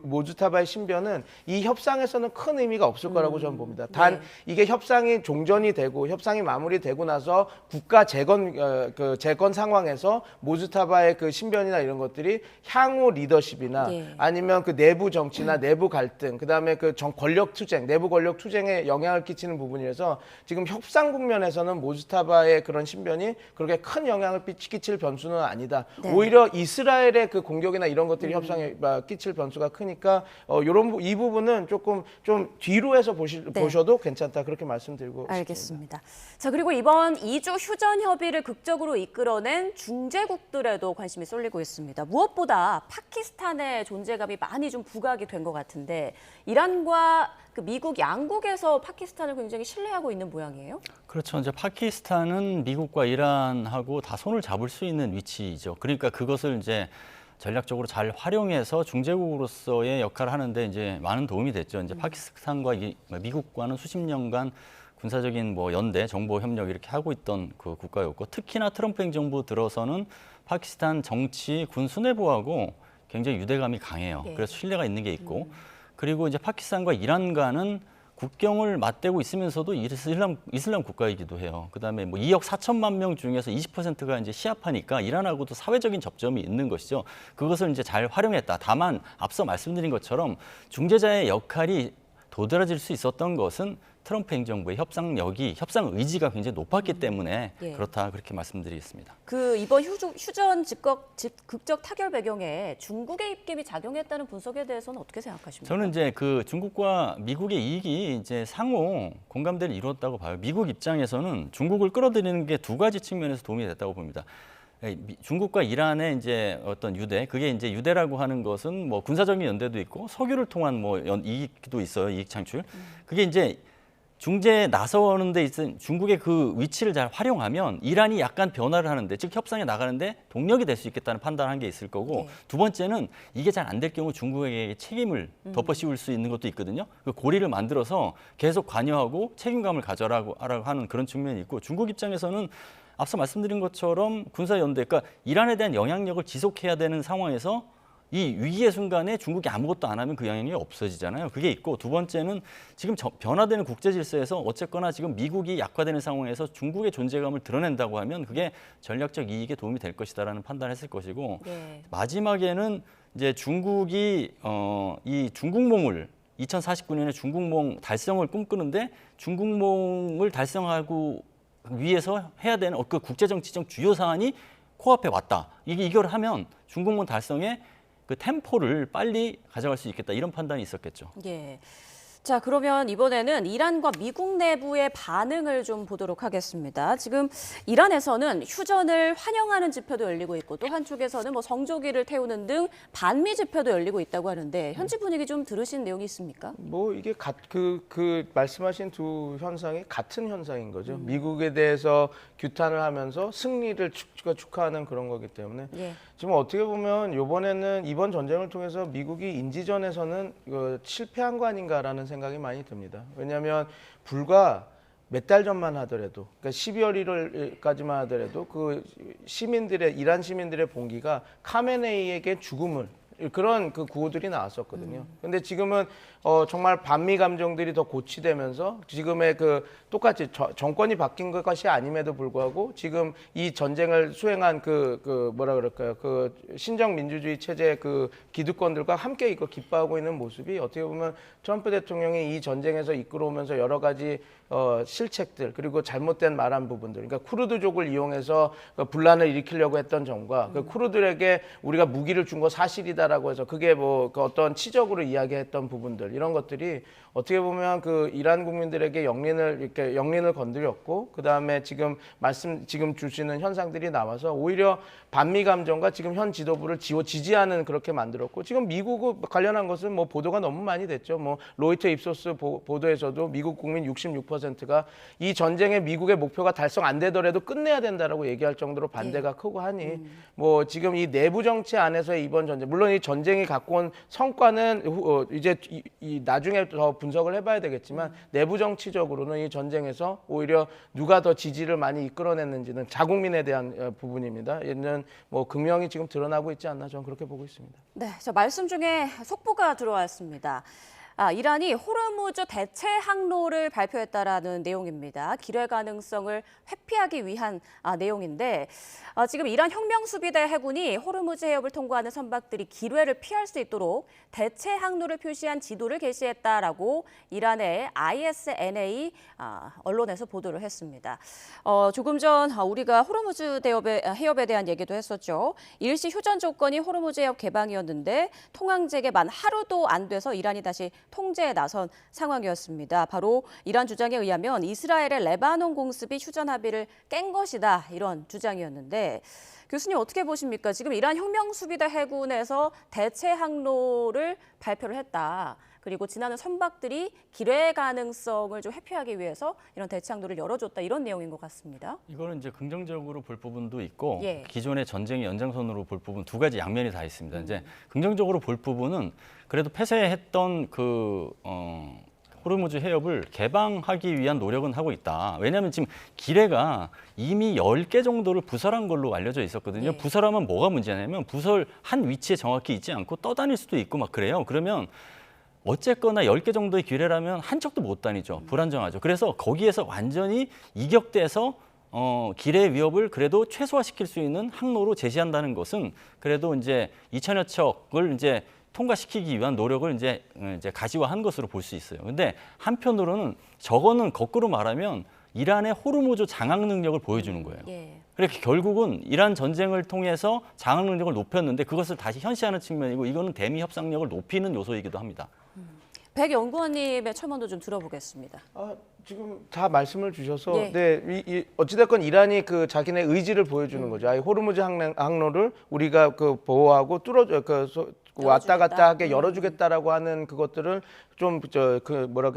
모주타바의 신변은 이 협상에서는 큰 의미가 없을 거라고 저는 봅니다. 단 이게 협상이 종전이 되고 협상이 마무리되고 나서 국가 재건 상황에서 모주타바의 그 신변이나 이런 것들이 향후 리더십이나 아니면 그 내부 정치나 내부 갈등, 그다음에 그 권력 투쟁, 내부 권력 투쟁에 영향을 끼치는 부분이라서 지금 협상 국면에서는 모주타바의 그런 신변이 그렇게 큰 영향을 끼칠 변수는 아니다. 네. 오히려 이스라엘의 그 공격이나 이런 것들이 협상에 끼칠 변수가 크니까 이 부분은 조금 좀 뒤로 해서 보셔도 괜찮다 그렇게 말씀드리고 알겠습니다. 자, 그리고 이번 2주 휴전 협의를 극적으로 이끌어낸 중재국들에도 관심이 쏠리고 있습니다. 무엇보다 파키스탄의 존재감이 많이 좀 부각이 된 것 같은데 이란과 그 미국 양국에서 파키스탄을 굉장히 신뢰하고 있는 모양이에요? 그렇죠. 이제 파키스탄은 미국과 이란하고 다 손을 잡을 수 있는 위치이죠. 그러니까 그것을 이제 전략적으로 잘 활용해서 중재국으로서의 역할을 하는데 이제 많은 도움이 됐죠. 이제 파키스탄과 미국과는 수십 년간 군사적인 뭐 연대, 정보 협력 이렇게 하고 있던 그 국가였고 특히나 트럼프 행정부 들어서는 파키스탄 정치, 군 수뇌부하고 굉장히 유대감이 강해요. 그래서 신뢰가 있는 게 있고 그리고 이제 파키스탄과 이란과는 국경을 맞대고 있으면서도 이슬람 국가이기도 해요. 그다음에 뭐 2억 4천만 명 중에서 20%가 이제 시아파니까 이란하고도 사회적인 접점이 있는 것이죠. 그것을 이제 잘 활용했다. 다만 앞서 말씀드린 것처럼 중재자의 역할이 도드라질 수 있었던 것은 트럼프 행정부의 협상 의지가 굉장히 높았기 때문에 그렇다 그렇게 말씀드리겠습니다. 그 이번 휴전 극적 타결 배경에 중국의 입김이 작용했다는 분석에 대해서는 어떻게 생각하십니까? 저는 이제 그 중국과 미국의 이익이 이제 상호 공감대를 이루었다고 봐요. 미국 입장에서는 중국을 끌어들이는 게 두 가지 측면에서 도움이 됐다고 봅니다. 중국과 이란의 이제 어떤 유대, 그게 이제 유대라고 하는 것은 뭐 군사적인 연대도 있고 석유를 통한 뭐 이익도 있어요, 이익 창출. 그게 이제 중재에 나서는 데 있은 중국의 그 위치를 잘 활용하면 이란이 약간 변화를 하는데 즉 협상에 나가는데 동력이 될 수 있겠다는 판단한 게 있을 거고 두 번째는 이게 잘 안 될 경우 중국에게 책임을 덮어씌울 수 있는 것도 있거든요. 그 고리를 만들어서 계속 관여하고 책임감을 가져라고 하는 그런 측면이 있고 중국 입장에서는 앞서 말씀드린 것처럼 군사연대, 그러니까 이란에 대한 영향력을 지속해야 되는 상황에서 이 위기의 순간에 중국이 아무것도 안 하면 그 영향력이 없어지잖아요. 그게 있고 두 번째는 지금 변화되는 국제 질서에서 어쨌거나 지금 미국이 약화되는 상황에서 중국의 존재감을 드러낸다고 하면 그게 전략적 이익에 도움이 될 것이다라는 판단을 했을 것이고 마지막에는 이제 중국이 이 중국몽을 2049년에 중국몽 달성을 꿈꾸는데 중국몽을 달성하고 위해서 해야 되는 그 국제정치적 주요 사안이 코앞에 왔다. 이걸 하면 중국몽 달성에 그 템포를 빨리 가져갈 수 있겠다. 이런 판단이 있었겠죠. 예. 자, 그러면 이번에는 이란과 미국 내부의 반응을 좀 보도록 하겠습니다. 지금 이란에서는 휴전을 환영하는 집회도 열리고 있고 또 한쪽에서는 뭐 성조기를 태우는 등 반미 집회도 열리고 있다고 하는데 현지 분위기 좀 들으신 내용이 있습니까? 뭐 이게 그 말씀하신 두 현상이 같은 현상인 거죠. 미국에 대해서 규탄을 하면서 승리를 축하하는 그런 거기 때문에 지금 어떻게 보면 이번 전쟁을 통해서 미국이 인지전에서는 실패한 거 아닌가라는 생각이 많이 듭니다. 왜냐하면 불과 몇 달 전만 하더라도, 그러니까 12월 1일까지만 하더라도 그 이란 시민들의 봉기가 카메네이에게 죽음을 그런 그 구호들이 나왔었거든요. 근데 지금은 정말 반미 감정들이 더 고취되면서 지금의 그 똑같이 정권이 바뀐 것이 아님에도 불구하고 지금 이 전쟁을 수행한 그 뭐라 그럴까요? 그 신정 민주주의 체제 그 기득권들과 함께 이거 기뻐하고 있는 모습이 어떻게 보면 트럼프 대통령이 이 전쟁에서 이끌어오면서 여러 가지 실책들 그리고 잘못된 말한 부분들, 그러니까 쿠르드족을 이용해서 분란을 일으키려고 했던 점과 그 쿠르드에게 우리가 무기를 준 거 사실이다라고 해서 그게 뭐 그 어떤 치적으로 이야기했던 부분들 이런 것들이 어떻게 보면 그 이란 국민들에게 영린을 건드렸고 그 다음에 지금 주시는 현상들이 나와서 오히려 반미 감정과 지금 현 지도부를 지지하는 그렇게 만들었고 지금 미국 관련한 것은 뭐 보도가 너무 많이 됐죠. 뭐 로이터 입소스 보도에서도 미국 국민 66%가 이 전쟁의 미국의 목표가 달성 안 되더라도 끝내야 된다라고 얘기할 정도로 반대가 크고 하니 뭐 지금 이 내부 정치 안에서의 이번 전쟁 물론 이 전쟁이 갖고 온 성과는 이제 나중에 더 분석을 해봐야 되겠지만 내부 정치적으로는 이 전쟁에서 오히려 누가 더 지지를 많이 이끌어냈는지는 자국민에 대한 부분입니다. 얘는 뭐 극명히 지금 드러나고 있지 않나 저는 그렇게 보고 있습니다. 네, 저 말씀 중에 속보가 들어왔습니다. 이란이 호르무즈 대체 항로를 발표했다라는 내용입니다. 기뢰 가능성을 회피하기 위한 내용인데 지금 이란 혁명수비대 해군이 호르무즈 해협을 통과하는 선박들이 기뢰를 피할 수 있도록 대체 항로를 표시한 지도를 게시했다라고 이란의 ISNA 언론에서 보도를 했습니다. 조금 전 우리가 호르무즈 해협에 대한 얘기도 했었죠. 일시 휴전 조건이 호르무즈 해협 개방이었는데 통항 재개 만 하루도 안 돼서 이란이 다시 통제에 나선 상황이었습니다. 바로 이란 주장에 의하면 이스라엘의 레바논 공습이 휴전 합의를 깬 것이다 이런 주장이었는데 교수님 어떻게 보십니까? 지금 이란 혁명수비대 해군에서 대체 항로를 발표를 했다. 그리고 지나는 선박들이 기뢰 가능성을 좀 회피하기 위해서 이런 대체 항로를 열어줬다 이런 내용인 것 같습니다. 이거는 이제 긍정적으로 볼 부분도 있고 예. 기존의 전쟁의 연장선으로 볼 부분 두 가지 양면이 다 있습니다. 이제 긍정적으로 볼 부분은 그래도 폐쇄했던 호르무즈 해협을 개방하기 위한 노력은 하고 있다. 왜냐하면 지금 기뢰가 이미 10개 정도를 부설한 걸로 알려져 있었거든요. 네. 부설하면 뭐가 문제냐면 부설한 위치에 정확히 있지 않고 떠다닐 수도 있고 막 그래요. 그러면 어쨌거나 10개 정도의 기뢰라면 한 척도 못 다니죠. 불안정하죠. 그래서 거기에서 완전히 이격돼서 기뢰 위협을 그래도 최소화시킬 수 있는 항로로 제시한다는 것은 그래도 이제 2천여 척을 이제 통과시키기 위한 노력을 이제 가시화한 것으로 볼 수 있어요. 근데 한편으로는 저거는 거꾸로 말하면 이란의 호르무즈 장악 능력을 보여주는 거예요. 예. 그러니까 결국은 이란 전쟁을 통해서 장악 능력을 높였는데 그것을 다시 현시하는 측면이고 이거는 대미 협상력을 높이는 요소이기도 합니다. 백 연구원님의 첨언도 좀 들어보겠습니다. 지금 다 말씀을 주셔서 예. 네, 어찌됐건 이란이 그 자기네 의지를 보여주는 거죠. 호르무즈 항로를 우리가 그 보호하고 뚫어줘 왔다 갔다 하게 열어주겠다라고 하는 그것들을 좀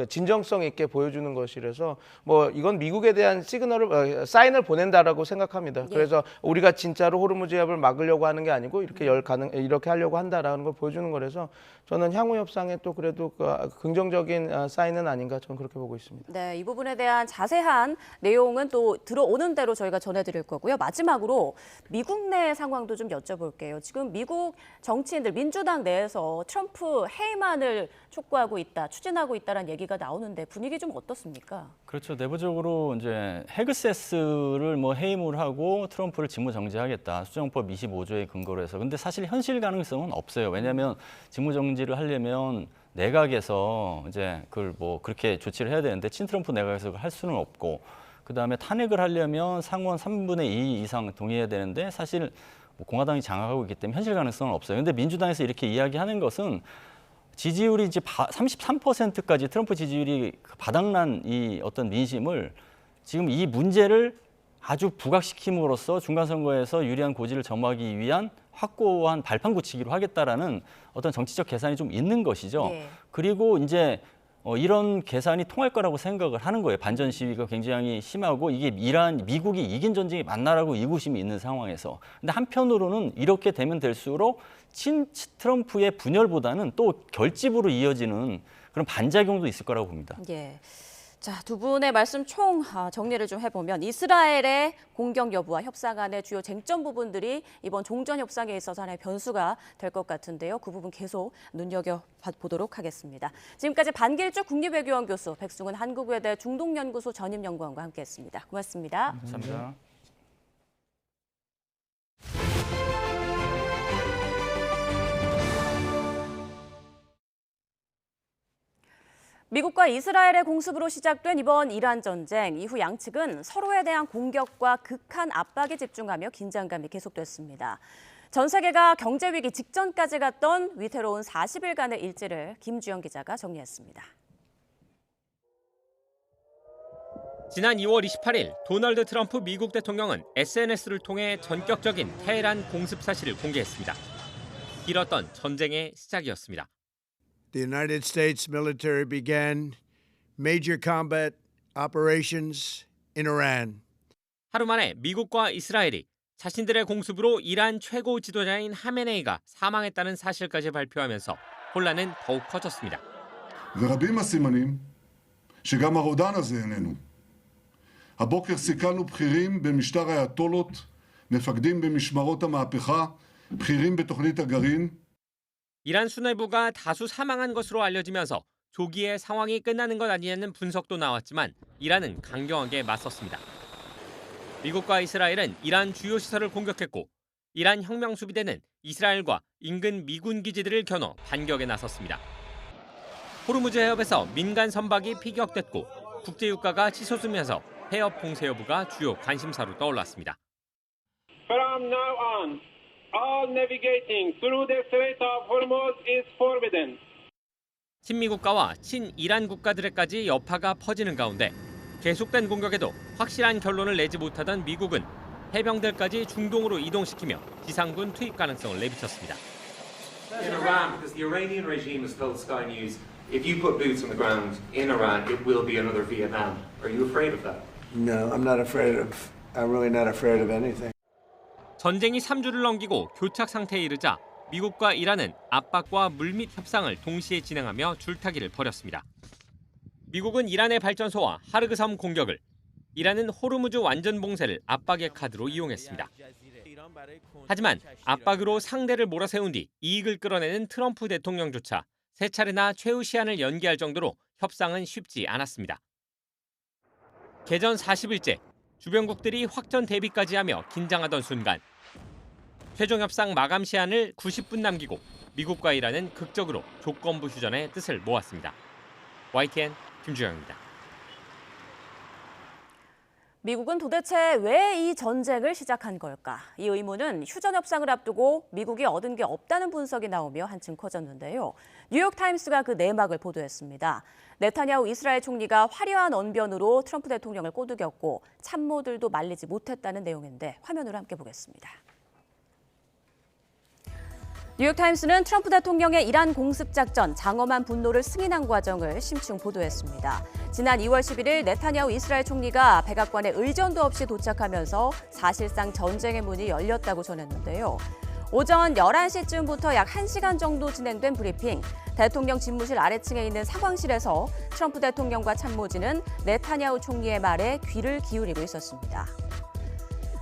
진정성 있게 보여주는 것이라서 뭐 이건 미국에 대한 사인을 보낸다라고 생각합니다. 예. 그래서 우리가 진짜로 호르무즈 해협을 막으려고 하는 게 아니고 이렇게 하려고 한다라는 걸 보여주는 거라서 저는 향후 협상에 또 그래도 긍정적인 사인은 아닌가 저는 그렇게 보고 있습니다. 네, 이 부분에 대한 자세한 내용은 또 들어오는 대로 저희가 전해드릴 거고요. 마지막으로 미국 내 상황도 좀 여쭤볼게요. 지금 미국 정치인들 민주당 내에서 트럼프 해임안을 촉구하고 있다, 추진하고 있다는 얘기가 나오는데 분위기 좀 어떻습니까? 그렇죠. 내부적으로 이제 헤그세스를 뭐 해임을 하고 트럼프를 직무정지하겠다. 수정법 25조의 근거로 해서. 근데 사실 현실 가능성은 없어요. 왜냐하면 직무정지를 하려면 내각에서 이제 그걸 뭐 그렇게 조치를 해야 되는데 친트럼프 내각에서 할 수는 없고 그다음에 탄핵을 하려면 상원 3분의 2 이상 동의해야 되는데 사실 뭐 공화당이 장악하고 있기 때문에 현실 가능성은 없어요. 근데 민주당에서 이렇게 이야기하는 것은 지지율이 이제 33%까지 트럼프 지지율이 바닥난 이 어떤 민심을 지금 이 문제를 아주 부각시킴으로써 중간선거에서 유리한 고지를 점하기 위한 확고한 발판 굳히기로 하겠다라는 어떤 정치적 계산이 좀 있는 것이죠. 네. 그리고 이제 이런 계산이 통할 거라고 생각을 하는 거예요. 반전 시위가 굉장히 심하고 이게 미국이 이긴 전쟁이 맞나라고 의구심이 있는 상황에서. 근데 한편으로는 이렇게 되면 될수록 트럼프의 분열보다는 또 결집으로 이어지는 그런 반작용도 있을 거라고 봅니다. 예. 자, 두 분의 말씀 총 정리를 좀 해보면 이스라엘의 공격 여부와 협상 간의 주요 쟁점 부분들이 이번 종전 협상에 있어서 하나의 변수가 될 것 같은데요. 그 부분 계속 눈여겨보도록 하겠습니다. 지금까지 반길주 국립외교원 교수, 백승훈 한국외대 중동연구소 전임연구원과 함께했습니다. 고맙습니다. 감사합니다. 미국과 이스라엘의 공습으로 시작된 이번 이란 전쟁 이후 양측은 서로에 대한 공격과 극한 압박에 집중하며 긴장감이 계속됐습니다. 전 세계가 경제 위기 직전까지 갔던 위태로운 40일간의 일지를 김주영 기자가 정리했습니다. 지난 2월 28일 도널드 트럼프 미국 대통령은 SNS를 통해 전격적인 테헤란 공습 사실을 공개했습니다. 길었던 전쟁의 시작이었습니다. The United States military began major combat operations in Iran. 하루 만에 미국과 이스라엘이 자신들의 공습으로 이란 최고 지도자인 하메네이가 사망했다는 사실까지 발표하면서 혼란은 더욱 커졌습니다. ורבים הסימנים שגם הרודן הזה איננו. הבוקר סיכלנו בכירים במשטר האייתולות, מפקדים במשמרות המהפכה, בכירים בתוכנית הגרעין. 이란 수뇌부가 다수 사망한 것으로 알려지면서 조기에 상황이 끝나는 것 아니냐는 분석도 나왔지만 이란은 강경하게 맞섰습니다. 미국과 이스라엘은 이란 주요 시설을 공격했고 이란 혁명수비대는 이스라엘과 인근 미군 기지들을 겨눠 반격에 나섰습니다. 호르무즈 해협에서 민간 선박이 피격됐고 국제유가가 치솟으면서 해협 봉쇄 여부가 주요 관심사로 떠올랐습니다. From now on, all navigating through the Strait of Hormuz is forbidden. 친미국가와 친이란 국가들에까지 여파가 퍼지는 가운데 계속된 공격에도 확실한 결론을 내지 못하던 미국은 해병들까지 중동으로 이동시키며 지상군 투입 가능성을 내비쳤습니다. In Iran, because the Iranian regime has told Sky News, if you put boots on the ground in Iran, it will be another Vietnam. Are you afraid of that? No, I'm really not afraid of anything. 전쟁이 3주를 넘기고 교착 상태에 이르자 미국과 이란은 압박과 물밑 협상을 동시에 진행하며 줄타기를 벌였습니다. 미국은 이란의 발전소와 하르그 섬 공격을, 이란은 호르무즈 완전 봉쇄를 압박의 카드로 이용했습니다. 하지만 압박으로 상대를 몰아세운 뒤 이익을 끌어내는 트럼프 대통령조차 세 차례나 최후 시한을 연기할 정도로 협상은 쉽지 않았습니다. 개전 40일째, 주변국들이 확전 대비까지 하며 긴장하던 순간 최종 협상 마감 시한을 90분 남기고 미국과 이란은 극적으로 조건부 휴전의 뜻을 모았습니다. YTN 김주영입니다. 미국은 도대체 왜 이 전쟁을 시작한 걸까? 이 의문은 휴전 협상을 앞두고 미국이 얻은 게 없다는 분석이 나오며 한층 커졌는데요. 뉴욕타임스가 그 내막을 보도했습니다. 네타냐후 이스라엘 총리가 화려한 언변으로 트럼프 대통령을 꼬드겼고 참모들도 말리지 못했다는 내용인데 화면으로 함께 보겠습니다. 뉴욕타임스는 트럼프 대통령의 이란 공습 작전 장엄한 분노를 승인한 과정을 심층 보도했습니다. 지난 2월 11일 네타냐후 이스라엘 총리가 백악관에 의전도 없이 도착하면서 사실상 전쟁의 문이 열렸다고 전했는데요. 오전 11시쯤부터 약 1시간 정도 진행된 브리핑. 대통령 집무실 아래층에 있는 상황실에서 트럼프 대통령과 참모진은 네타냐후 총리의 말에 귀를 기울이고 있었습니다.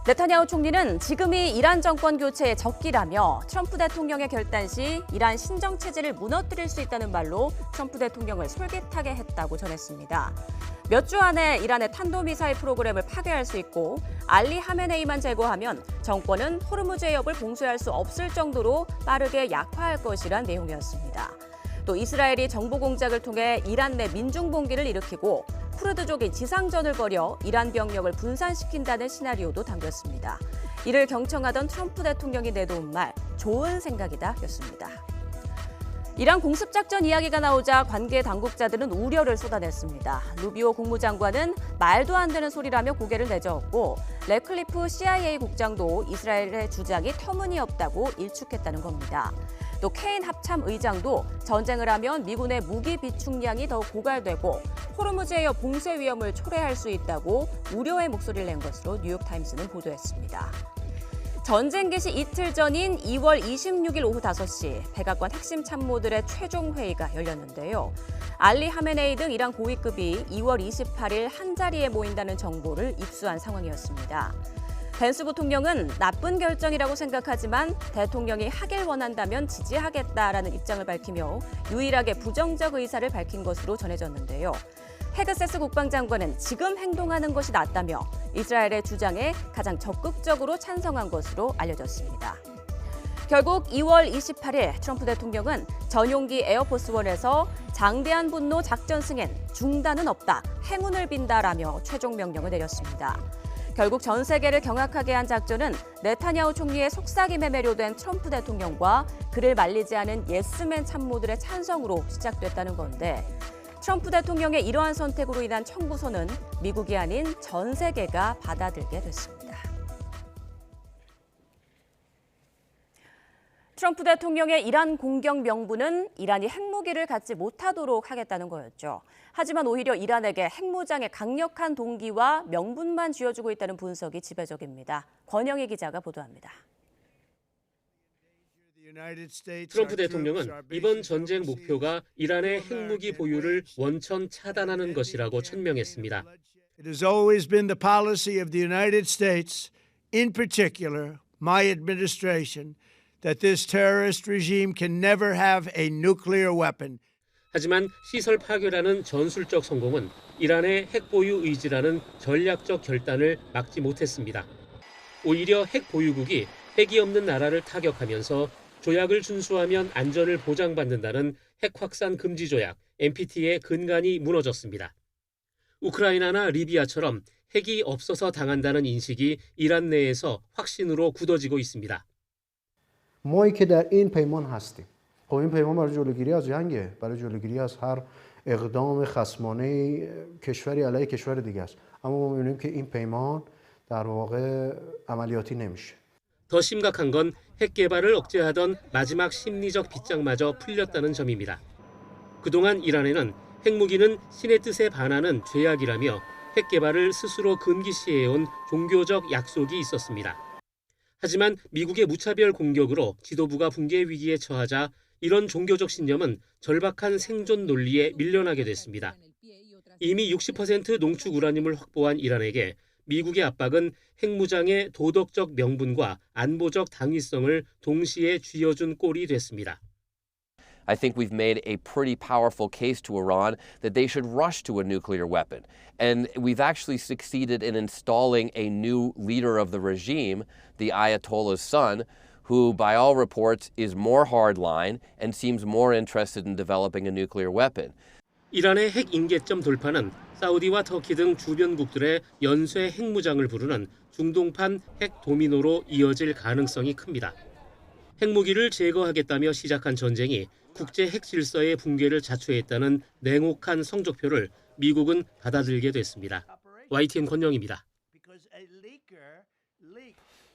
네타냐후 총리는 지금이 이란 정권 교체의 적기라며 트럼프 대통령의 결단 시 이란 신정체제를 무너뜨릴 수 있다는 말로 트럼프 대통령을 솔깃하게 했다고 전했습니다. 몇 주 안에 이란의 탄도미사일 프로그램을 파괴할 수 있고 알리 하메네이만 제거하면 정권은 호르무즈 해협을 봉쇄할 수 없을 정도로 빠르게 약화할 것이란 내용이었습니다. 또 이스라엘이 정보 공작을 통해 이란 내 민중봉기를 일으키고 쿠르드족이 지상전을 벌여 이란 병력을 분산시킨다는 시나리오도 담겼습니다. 이를 경청하던 트럼프 대통령이 내놓은 말, 좋은 생각이다였습니다. 이란 공습작전 이야기가 나오자 관계 당국자들은 우려를 쏟아냈습니다. 루비오 국무장관은 말도 안 되는 소리라며 고개를 내저었고 래클리프 CIA 국장도 이스라엘의 주장이 터무니없다고 일축했다는 겁니다. 또 케인 합참 의장도 전쟁을 하면 미군의 무기 비축량이 더욱 고갈되고 호르무즈 해협 봉쇄 위험을 초래할 수 있다고 우려의 목소리를 낸 것으로 뉴욕타임스는 보도했습니다. 전쟁 개시 이틀 전인 2월 26일 오후 5시 백악관 핵심 참모들의 최종 회의가 열렸는데요. 알리 하메네이 등 이란 고위급이 2월 28일 한자리에 모인다는 정보를 입수한 상황이었습니다. 벤스 부통령은 나쁜 결정이라고 생각하지만 대통령이 하길 원한다면 지지하겠다라는 입장을 밝히며 유일하게 부정적 의사를 밝힌 것으로 전해졌는데요. 헤그세스 국방장관은 지금 행동하는 것이 낫다며 이스라엘의 주장에 가장 적극적으로 찬성한 것으로 알려졌습니다. 결국 2월 28일 트럼프 대통령은 전용기 에어포스원에서 장대한 분노 작전 승인, 중단은 없다, 행운을 빈다라며 최종 명령을 내렸습니다. 결국 전 세계를 경악하게 한 작전은 네타냐후 총리의 속삭임에 매료된 트럼프 대통령과 그를 말리지 않은 예스맨 참모들의 찬성으로 시작됐다는 건데 트럼프 대통령의 이러한 선택으로 인한 청구서는 미국이 아닌 전 세계가 받아들게 됐습니다. 트럼프 대통령의 이란 공격 명분은 이란이 핵무기를 갖지 못하도록 하겠다는 거였죠. 하지만 오히려 이란에게 핵무장의 강력한 동기와 명분만 쥐어주고 있다는 분석이 지배적입니다. 권영희 기자가 보도합니다. 트럼프 대통령은 이번 전쟁 목표가 이란의 핵무기 보유를 원천 차단하는 것이라고 천명했습니다. It has always been the policy of the United States, in particular, my administration, that this terrorist regime can never have a nuclear weapon. 하지만 시설 파괴라는 전술적 성공은 이란의 핵 보유 의지라는 전략적 결단을 막지 못했습니다. 오히려 핵 보유국이 핵이 없는 나라를 타격하면서 조약을 준수하면 안전을 보장받는다는 핵 확산 금지 조약 NPT의 근간이 무너졌습니다. 우크라이나나 리비아처럼 핵이 없어서 당한다는 인식이 이란 내에서 확신으로 굳어지고 있습니다. ما که در این پیمان هستیم. خب این پیمان برای جلوگیری از جنگه، برای جلوگیری از هر اقدام خصمانه کشوری علیه کشور دیگه است. اما ما می‌بینیم که این پیمان در واقع عملیاتی نمیشه. 더 심각한 건 핵 개발을 억제하던 마지막 심리적 빗장마저 풀렸다는 점입니다. 그동안 이란에는 핵무기는 신의 뜻에 반하는 죄악이라며 핵 개발을 스스로 금기시해온 종교적 약속이 있었습니다. 하지만 미국의 무차별 공격으로 지도부가 붕괴 위기에 처하자 이런 종교적 신념은 절박한 생존 논리에 밀려나게 됐습니다. 이미 60% 농축 우라늄을 확보한 이란에게 미국의 압박은 핵무장의 도덕적 명분과 안보적 당위성을 동시에 쥐어준 꼴이 됐습니다. I think we've made a pretty powerful case to Iran that they should rush to a nuclear weapon. And we've actually succeeded in installing a new leader of the regime, the Ayatollah's son, who by all reports is more hardline and seems more interested in developing a nuclear weapon. 이란의 핵 임계점 돌파는 사우디와 터키 등 주변국들의 연쇄 핵무장을 부르는 중동판 핵 도미노로 이어질 가능성이 큽니다. 핵무기를 제거하겠다며 시작한 전쟁이 국제 핵 질서의 붕괴를 자초했다는 냉혹한 성적표를 미국은 받아들게 됐습니다. YTN 권영입니다.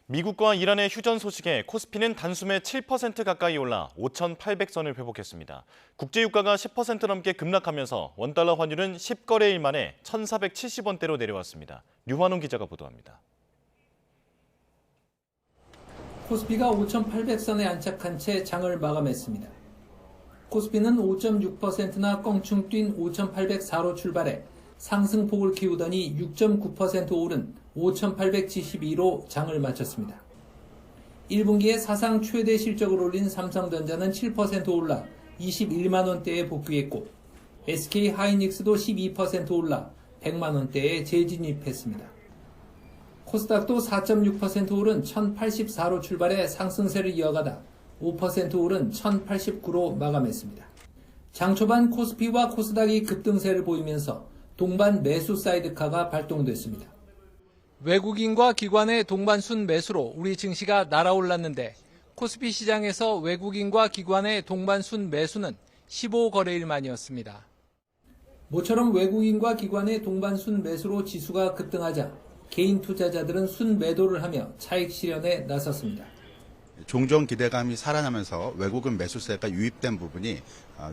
미국과 이란의 휴전 소식에 코스피는 단숨에 7% 가까이 올라 5,800선을 회복했습니다. 국제유가가 10% 넘게 급락하면서 원달러 환율은 10거래일 만에 1,470원대로 내려왔습니다. 류환웅 기자가 보도합니다. 코스피가 5,800선에 안착한 채 장을 마감했습니다. 코스피는 5.6%나 껑충 뛴 5,804로 출발해 상승폭을 키우더니 6.9% 오른 5,872로 장을 마쳤습니다. 1분기에 사상 최대 실적을 올린 삼성전자는 7% 올라 21만 원대에 복귀했고 SK하이닉스도 12% 올라 100만 원대에 재진입했습니다. 코스닥도 4.6% 오른 1,084로 출발해 상승세를 이어가다 5% 오른 1,089로 마감했습니다. 장 초반 코스피와 코스닥이 급등세를 보이면서 동반 매수 사이드카가 발동됐습니다. 외국인과 기관의 동반 순매수로 우리 증시가 날아올랐는데 코스피 시장에서 외국인과 기관의 동반 순매수는 15거래일 만이었습니다. 모처럼 외국인과 기관의 동반 순매수로 지수가 급등하자 개인 투자자들은 순매도를 하며 차익 실현에 나섰습니다. 종전 기대감이 살아나면서 외국인 매수세가 유입된 부분이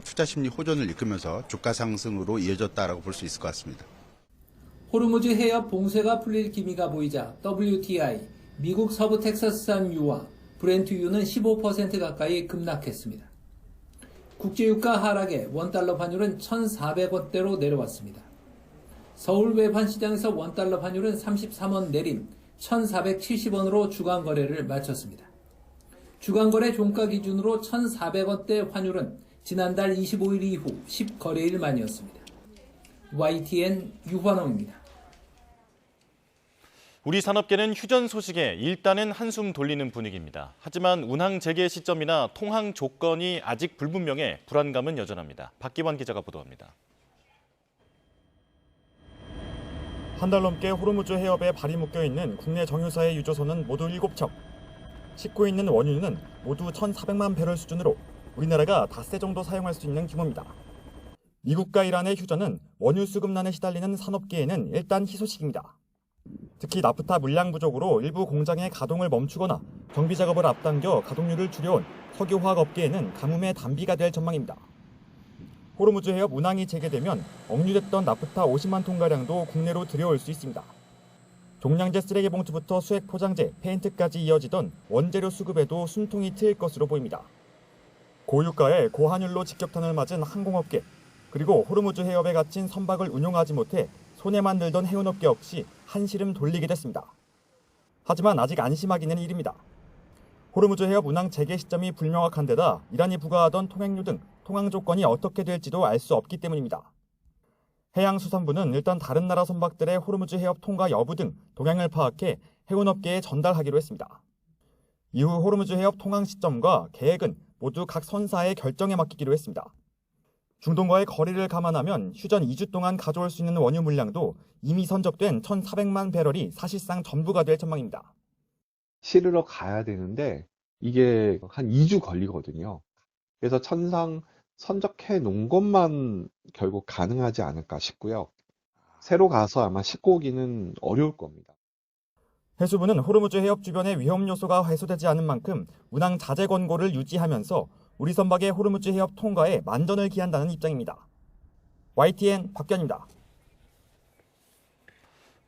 투자 심리 호전을 이끌면서 주가 상승으로 이어졌다라고 볼 수 있을 것 같습니다. 호르무즈 해협 봉쇄가 풀릴 기미가 보이자 WTI, 미국 서부 텍사스산 유와 브렌트유는 15% 가까이 급락했습니다. 국제유가 하락에 원달러 환율은 1,400원대로 내려왔습니다. 서울 외환시장에서 원달러 환율은 33원 내린 1,470원으로 주간 거래를 마쳤습니다. 주간 거래 종가 기준으로 1,400원대 환율은 지난달 25일 이후 10거래일 만이었습니다. YTN 유환홍입니다. 우리 산업계는 휴전 소식에 일단은 한숨 돌리는 분위기입니다. 하지만 운항 재개 시점이나 통항 조건이 아직 불분명해 불안감은 여전합니다. 박기환 기자가 보도합니다. 한 달 넘게 호르무즈 해협에 발이 묶여있는 국내 정유사의 유조선은 모두 7척. 싣고 있는 원유는 모두 1,400만 배럴 수준으로 우리나라가 닷새 정도 사용할 수 있는 규모입니다. 미국과 이란의 휴전은 원유 수급난에 시달리는 산업계에는 일단 희소식입니다. 특히 나프타 물량 부족으로 일부 공장의 가동을 멈추거나 정비 작업을 앞당겨 가동률을 줄여온 석유화학 업계에는 가뭄의 단비가 될 전망입니다. 호르무즈 해협 운항이 재개되면 억류됐던 나프타 50만 톤가량도 국내로 들여올 수 있습니다. 종량제 쓰레기 봉투부터 수액 포장재, 페인트까지 이어지던 원재료 수급에도 숨통이 트일 것으로 보입니다. 고유가에 고환율로 직격탄을 맞은 항공업계, 그리고 호르무즈 해협에 갇힌 선박을 운용하지 못해 손해만 들던 해운업계 역시 한시름 돌리게 됐습니다. 하지만 아직 안심하기는 이릅니다. 호르무즈 해협 운항 재개 시점이 불명확한 데다 이란이 부과하던 통행료 등 통항 조건이 어떻게 될지도 알 수 없기 때문입니다. 해양수산부는 일단 다른 나라 선박들의 호르무즈 해협 통과 여부 등 동향을 파악해 해운업계에 전달하기로 했습니다. 이후 호르무즈 해협 통항 시점과 계획은 모두 각 선사의 결정에 맡기기로 했습니다. 중동과의 거리를 감안하면 휴전 2주 동안 가져올 수 있는 원유 물량도 이미 선적된 1,400만 배럴이 사실상 전부가 될 전망입니다. 실으러 가야 되는데 이게 한 2주 걸리거든요. 그래서 천상 선적해 놓은 것만 결국 가능하지 않을까 싶고요. 새로 가서 아마 싣고 오기는 어려울 겁니다. 해수부는 호르무즈 해협 주변의 위험 요소가 해소되지 않은 만큼 운항 자제 권고를 유지하면서 우리 선박의 호르무즈 해협 통과에 만전을 기한다는 입장입니다. YTN 박견입니다.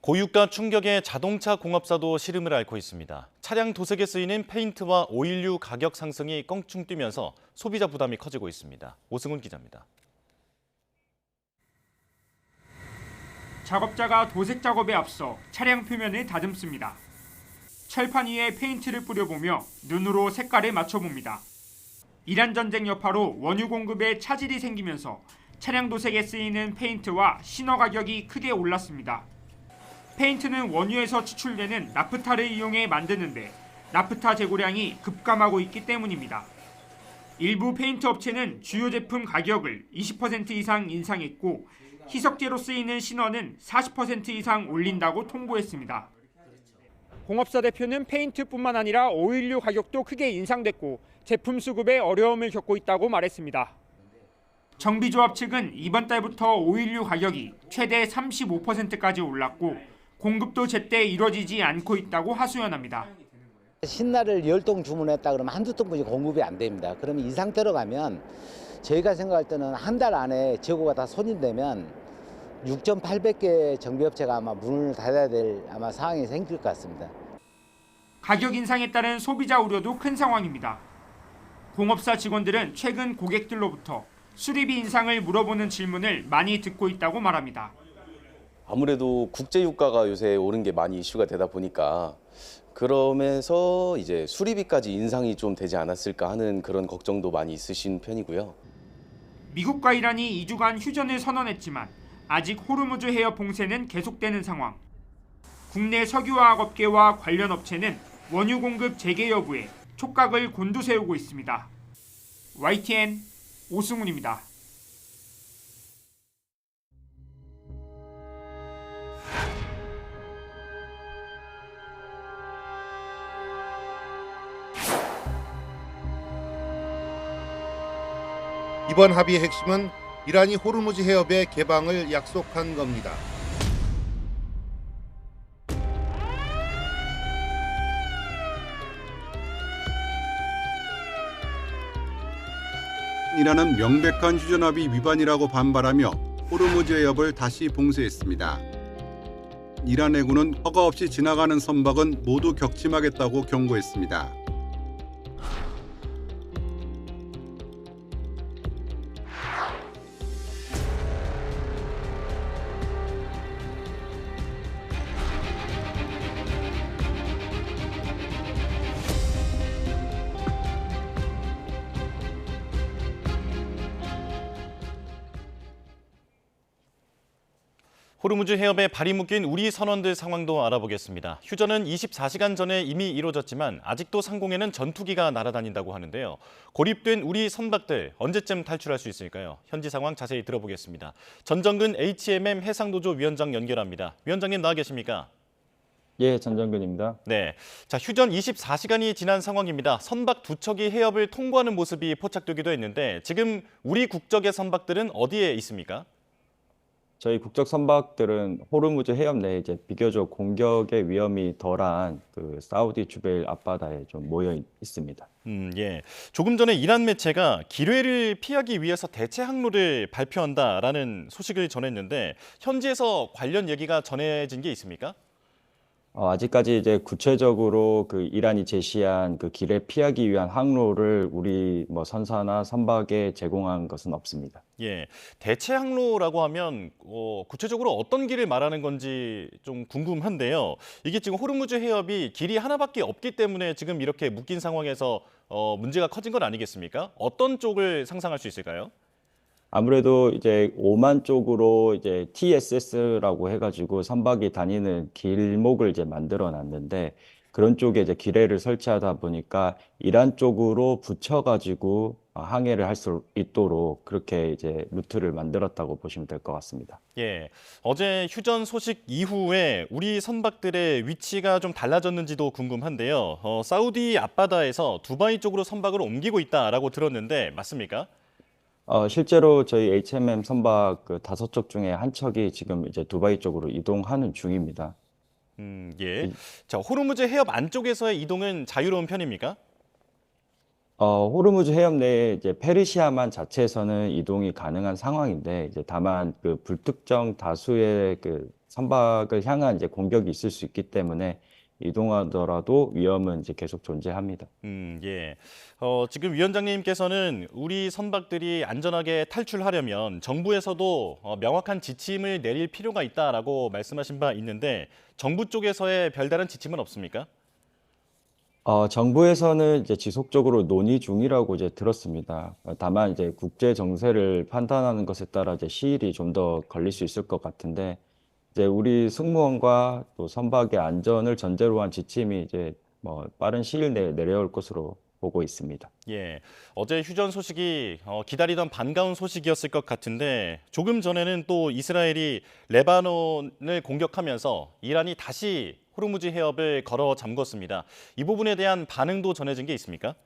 고유가 충격에 자동차 공업사도 시름을 앓고 있습니다. 차량 도색에 쓰이는 페인트와 오일류 가격 상승이 껑충 뛰면서 소비자 부담이 커지고 있습니다. 오승훈 기자입니다. 작업자가 도색 작업에 앞서 차량 표면을 다듬습니다. 철판 위에 페인트를 뿌려보며 눈으로 색깔을 맞춰봅니다. 이란 전쟁 여파로 원유 공급에 차질이 생기면서 차량 도색에 쓰이는 페인트와 신어 가격이 크게 올랐습니다. 페인트는 원유에서 추출되는 나프타를 이용해 만드는데 나프타 재고량이 급감하고 있기 때문입니다. 일부 페인트 업체는 주요 제품 가격을 20% 이상 인상했고 희석제로 쓰이는 신어는 40% 이상 올린다고 통보했습니다. 공업사 대표는 페인트뿐만 아니라 오일류 가격도 크게 인상됐고 제품 수급에 어려움을 겪고 있다고 말했습니다. 정비조합 측은 이번 달부터 오일류 가격이 최대 35%까지 올랐고 공급도 제때 이루어지지 않고 있다고 하소연합니다. 신나를 10통 주문했다 그러면 한두 통분이 공급이 안 됩니다. 그러면 이 상태로 가면 저희가 생각할 때는 한 달 안에 재고가 다 소진되면 6,800개 정비업체가 아마 문을 닫아야 될 아마 상황이 생길 것 같습니다. 가격 인상에 따른 소비자 우려도 큰 상황입니다. 공업사 직원들은 최근 고객들로부터 수리비 인상을 물어보는 질문을 많이 듣고 있다고 말합니다. 아무래도 국제유가가 요새 오른 게 많이 이슈가 되다 보니까 그러면서 이제 수리비까지 인상이 좀 되지 않았을까 하는 그런 걱정도 많이 있으신 편이고요. 미국과 이란이 2주간 휴전을 선언했지만 아직 호르무즈 해협 봉쇄는 계속되는 상황. 국내 석유화학 업계와 관련 업체는 원유 공급 재개 여부에 촉각을 곤두세우고 있습니다. YTN 오승훈입니다. 이번 합의의 핵심은 이란이 호르무즈 해협의 개방을 약속한 겁니다. 이란은 명백한 휴전합의 위반이라고 반발하며 호르무즈 해협을 다시 봉쇄했습니다. 이란 해군은 허가 없이 지나가는 선박은 모두 격침하겠다고 경고했습니다. 호르무즈 해협에 발이 묶인 우리 선원들 상황도 알아보겠습니다. 휴전은 24시간 전에 이미 이루어졌지만 아직도 상공에는 전투기가 날아다닌다고 하는데요. 고립된 우리 선박들 언제쯤 탈출할 수 있을까요? 현지 상황 자세히 들어보겠습니다. 전정근 HMM 해상노조 위원장 연결합니다. 위원장님 나와 계십니까? 예, 전정근입니다. 네, 자 휴전 24시간이 지난 상황입니다. 선박 두 척이 해협을 통과하는 모습이 포착되기도 했는데 지금 우리 국적의 선박들은 어디에 있습니까? 저희 국적 선박들은 호르무즈 해협 내에 이제 비교적 공격의 위험이 덜한 그 사우디 주베일 앞바다에 좀 모여 있습니다. 예. 조금 전에 이란 매체가 기뢰를 피하기 위해서 대체 항로를 발표한다라는 소식을 전했는데 현지에서 관련 얘기가 전해진 게 있습니까? 아직까지 이제 구체적으로 그 이란이 제시한 그 기뢰 피하기 위한 항로를 우리 뭐 선사나 선박에 제공한 것은 없습니다. 예, 대체 항로라고 하면 구체적으로 어떤 길을 말하는 건지 좀 궁금한데요. 이게 지금 호르무즈 해협이 길이 하나밖에 없기 때문에 지금 이렇게 묶인 상황에서 문제가 커진 건 아니겠습니까? 어떤 쪽을 상상할 수 있을까요? 아무래도 이제 오만 쪽으로 이제 TSS라고 해가지고 선박이 다니는 길목을 이제 만들어 놨는데 그런 쪽에 이제 기뢰를 설치하다 보니까 이란 쪽으로 붙여가지고 항해를 할 수 있도록 그렇게 이제 루트를 만들었다고 보시면 될 것 같습니다. 예, 어제 휴전 소식 이후에 우리 선박들의 위치가 좀 달라졌는지도 궁금한데요. 사우디 앞바다에서 두바이 쪽으로 선박을 옮기고 있다라고 들었는데 맞습니까? 실제로 저희 HMM 선박 그 5척 중에 한 척이 지금 이제 두바이 쪽으로 이동하는 중입니다. 예. 자, 호르무즈 해협 안쪽에서의 이동은 자유로운 편입니까? 호르무즈 해협 내에 이제 페르시아만 자체에서는 이동이 가능한 상황인데 이제 다만 그 불특정 다수의 그 선박을 향한 이제 공격이 있을 수 있기 때문에 이동하더라도 위험은 이제 계속 존재합니다. 예. 지금 위원장님께서는 우리 선박들이 안전하게 탈출하려면 정부에서도 명확한 지침을 내릴 필요가 있다라고 말씀하신 바 있는데 정부 쪽에서의 별다른 지침은 없습니까? 정부에서는 이제 지속적으로 논의 중이라고 이제 들었습니다. 다만 이제 국제 정세를 판단하는 것에 따라 이제 시일이 좀 더 걸릴 수 있을 것 같은데 이제 우리 승무원과 또 선박의 안전을 전제로 한 지침이 이제 뭐 빠른 시일 내에 내려올 것으로 보고 있습니다. 예, 어제 휴전 소식이 기다리던 반가운 소식이었을 것 같은데 조금 전에는 또 이스라엘이 레바논을 공격하면서 이란이 다시 호르무즈 해협을 걸어 잠궜습니다. 이 부분에 대한 반응도 전해진 게 있습니까?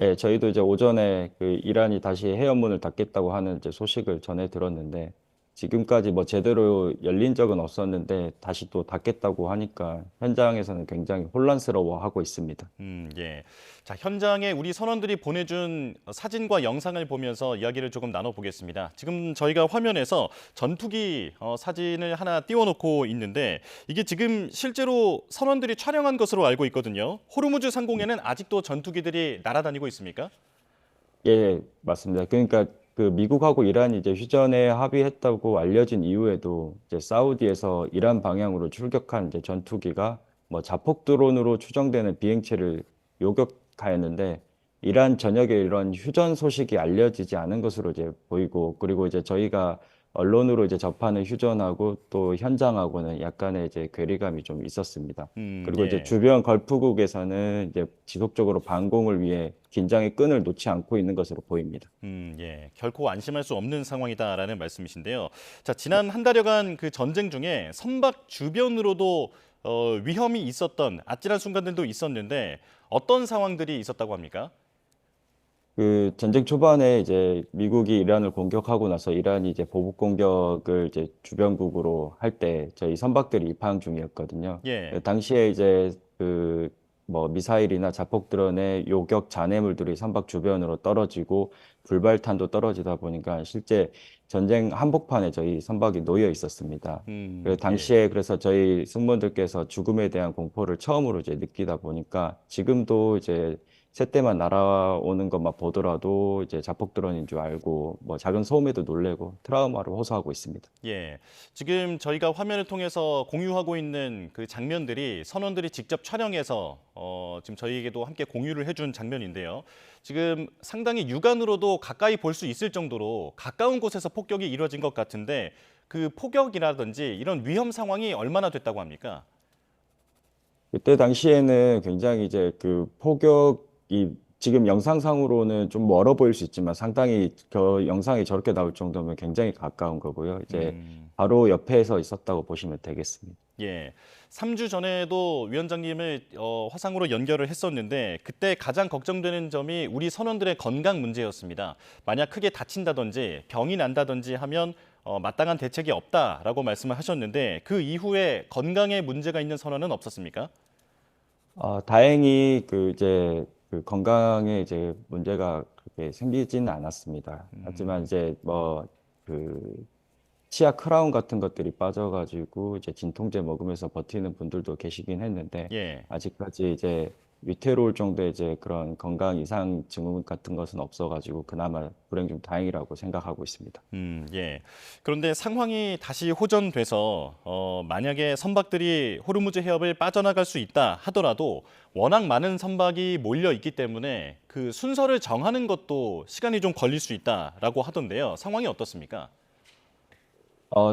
예, 저희도 이제 오전에 그 이란이 다시 해협문을 닫겠다고 하는 이제 소식을 전해 들었는데 지금까지 뭐 제대로 열린 적은 없었는데 다시 또 닫겠다고 하니까 현장에서는 굉장히 혼란스러워하고 있습니다. 예. 자, 현장에 우리 선원들이 보내준 사진과 영상을 보면서 이야기를 조금 나눠보겠습니다. 지금 저희가 화면에서 전투기 사진을 하나 띄워놓고 있는데 이게 지금 실제로 선원들이 촬영한 것으로 알고 있거든요. 호르무즈 상공에는 아직도 전투기들이 날아다니고 있습니까? 예, 맞습니다. 그러니까 그 미국하고 이란이 이제 휴전에 합의했다고 알려진 이후에도 이제 사우디에서 이란 방향으로 출격한 이제 전투기가 뭐 자폭 드론으로 추정되는 비행체를 요격하였는데 이란 전역에 이런 휴전 소식이 알려지지 않은 것으로 이제 보이고 그리고 이제 저희가 언론으로 이제 접하는 휴전하고 또 현장하고는 약간의 이제 괴리감이 좀 있었습니다. 그리고 이제 주변 걸프국에서는 이제 지속적으로 반공을 위해 긴장의 끈을 놓지 않고 있는 것으로 보입니다. 예, 결코 안심할 수 없는 상황이다라는 말씀이신데요. 자, 지난 한 달여간 그 전쟁 중에 선박 주변으로도 위험이 있었던 아찔한 순간들도 있었는데 어떤 상황들이 있었다고 합니까? 그 전쟁 초반에 이제 미국이 이란을 공격하고 나서 이란이 이제 보복 공격을 이제 주변국으로 할 때 저희 선박들이 입항 중이었거든요. 예. 당시에 이제 그 뭐 미사일이나 자폭 드론의 요격 잔해물들이 선박 주변으로 떨어지고 불발탄도 떨어지다 보니까 실제 전쟁 한복판에 저희 선박이 놓여 있었습니다. 그래서 당시에 그래서 저희 승무원들께서 죽음에 대한 공포를 처음으로 이제 느끼다 보니까 지금도 이제 새때만 날아오는 것만 보더라도 이제 자폭 드론인 줄 알고 뭐 작은 소음에도 놀래고 트라우마를 호소하고 있습니다. 예, 지금 저희가 화면을 통해서 공유하고 있는 그 장면들이 선원들이 직접 촬영해서 지금 저희에게도 함께 공유를 해준 장면인데요. 지금 상당히 육안으로도 가까이 볼 수 있을 정도로 가까운 곳에서 폭격이 이루어진 것 같은데 그 폭격이라든지 이런 위험 상황이 얼마나 됐다고 합니까? 그때 당시에는 굉장히 이제 그 폭격이 지금 영상상으로는 좀 멀어 보일 수 있지만 상당히 그 영상이 저렇게 나올 정도면 굉장히 가까운 거고요. 이제 바로 옆에서 있었다고 보시면 되겠습니다. 예, 3주 전에도 위원장님을 화상으로 연결을 했었는데 그때 가장 걱정되는 점이 우리 선원들의 건강 문제였습니다. 만약 크게 다친다든지 병이 난다든지 하면 마땅한 대책이 없다라고 말씀을 하셨는데 그 이후에 건강에 문제가 있는 선원은 없었습니까? 다행히 그 이제 그 건강에 이제 문제가 그렇게 생기지는 않았습니다. 하지만 이제 뭐 그 치아 크라운 같은 것들이 빠져가지고 이제 진통제 먹으면서 버티는 분들도 계시긴 했는데 예. 아직까지 이제 위태로울 정도의 이제 그런 건강 이상 증후 같은 것은 없어가지고 그나마 불행 중 다행이라고 생각하고 있습니다. 예. 그런데 상황이 다시 호전돼서 만약에 선박들이 호르무즈 해협을 빠져나갈 수 있다 하더라도 워낙 많은 선박이 몰려 있기 때문에 그 순서를 정하는 것도 시간이 좀 걸릴 수 있다라고 하던데요. 상황이 어떻습니까?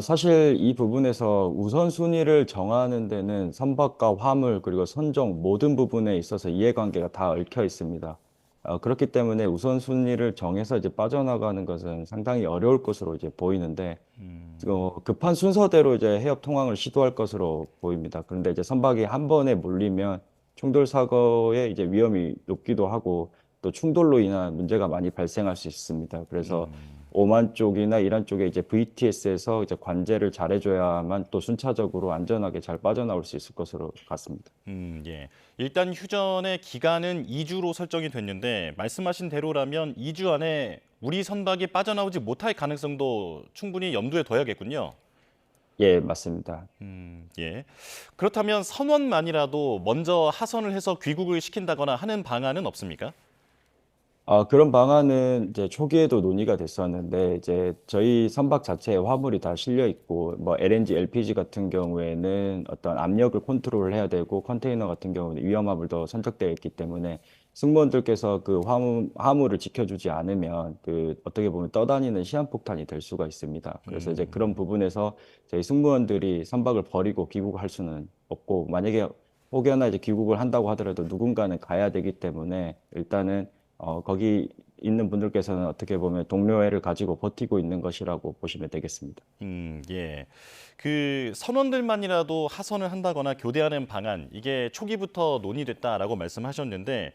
사실 이 부분에서 우선순위를 정하는 데는 선박과 화물 그리고 선정 모든 부분에 있어서 이해관계가 다 얽혀 있습니다. 그렇기 때문에 우선순위를 정해서 이제 빠져나가는 것은 상당히 어려울 것으로 이제 보이는데 급한 순서대로 이제 해협 통항을 시도할 것으로 보입니다. 그런데 이제 선박이 한 번에 몰리면 충돌 사고의 이제 위험이 높기도 하고 또 충돌로 인한 문제가 많이 발생할 수 있습니다. 그래서 오만 쪽이나 이란 쪽에 이제 VTS에서 이제 관제를 잘해줘야만 또 순차적으로 안전하게 잘 빠져나올 수 있을 것으로 같습니다. 예. 일단 휴전의 기간은 2주로 설정이 됐는데 말씀하신 대로라면 2주 안에 우리 선박이 빠져나오지 못할 가능성도 충분히 염두에 둬야겠군요. 예, 맞습니다. 예. 그렇다면 선원만이라도 먼저 하선을 해서 귀국을 시킨다거나 하는 방안은 없습니까? 그런 방안은 이제 초기에도 논의가 됐었는데 이제 저희 선박 자체에 화물이 다 실려 있고 뭐 LNG, LPG 같은 경우에는 어떤 압력을 컨트롤을 해야 되고 컨테이너 같은 경우는 위험함을 더 선적되어 있기 때문에 승무원들께서 그 화물을 지켜주지 않으면 그 어떻게 보면 떠다니는 시한폭탄이 될 수가 있습니다. 그래서 이제 그런 부분에서 저희 승무원들이 선박을 버리고 귀국할 수는 없고 만약에 혹여나 이제 귀국을 한다고 하더라도 누군가는 가야 되기 때문에 일단은 거기 있는 분들께서는 어떻게 보면 동료애를 가지고 버티고 있는 것이라고 보시면 되겠습니다. 예. 그 선원들만이라도 하선을 한다거나 교대하는 방안, 이게 초기부터 논의됐다라고 말씀하셨는데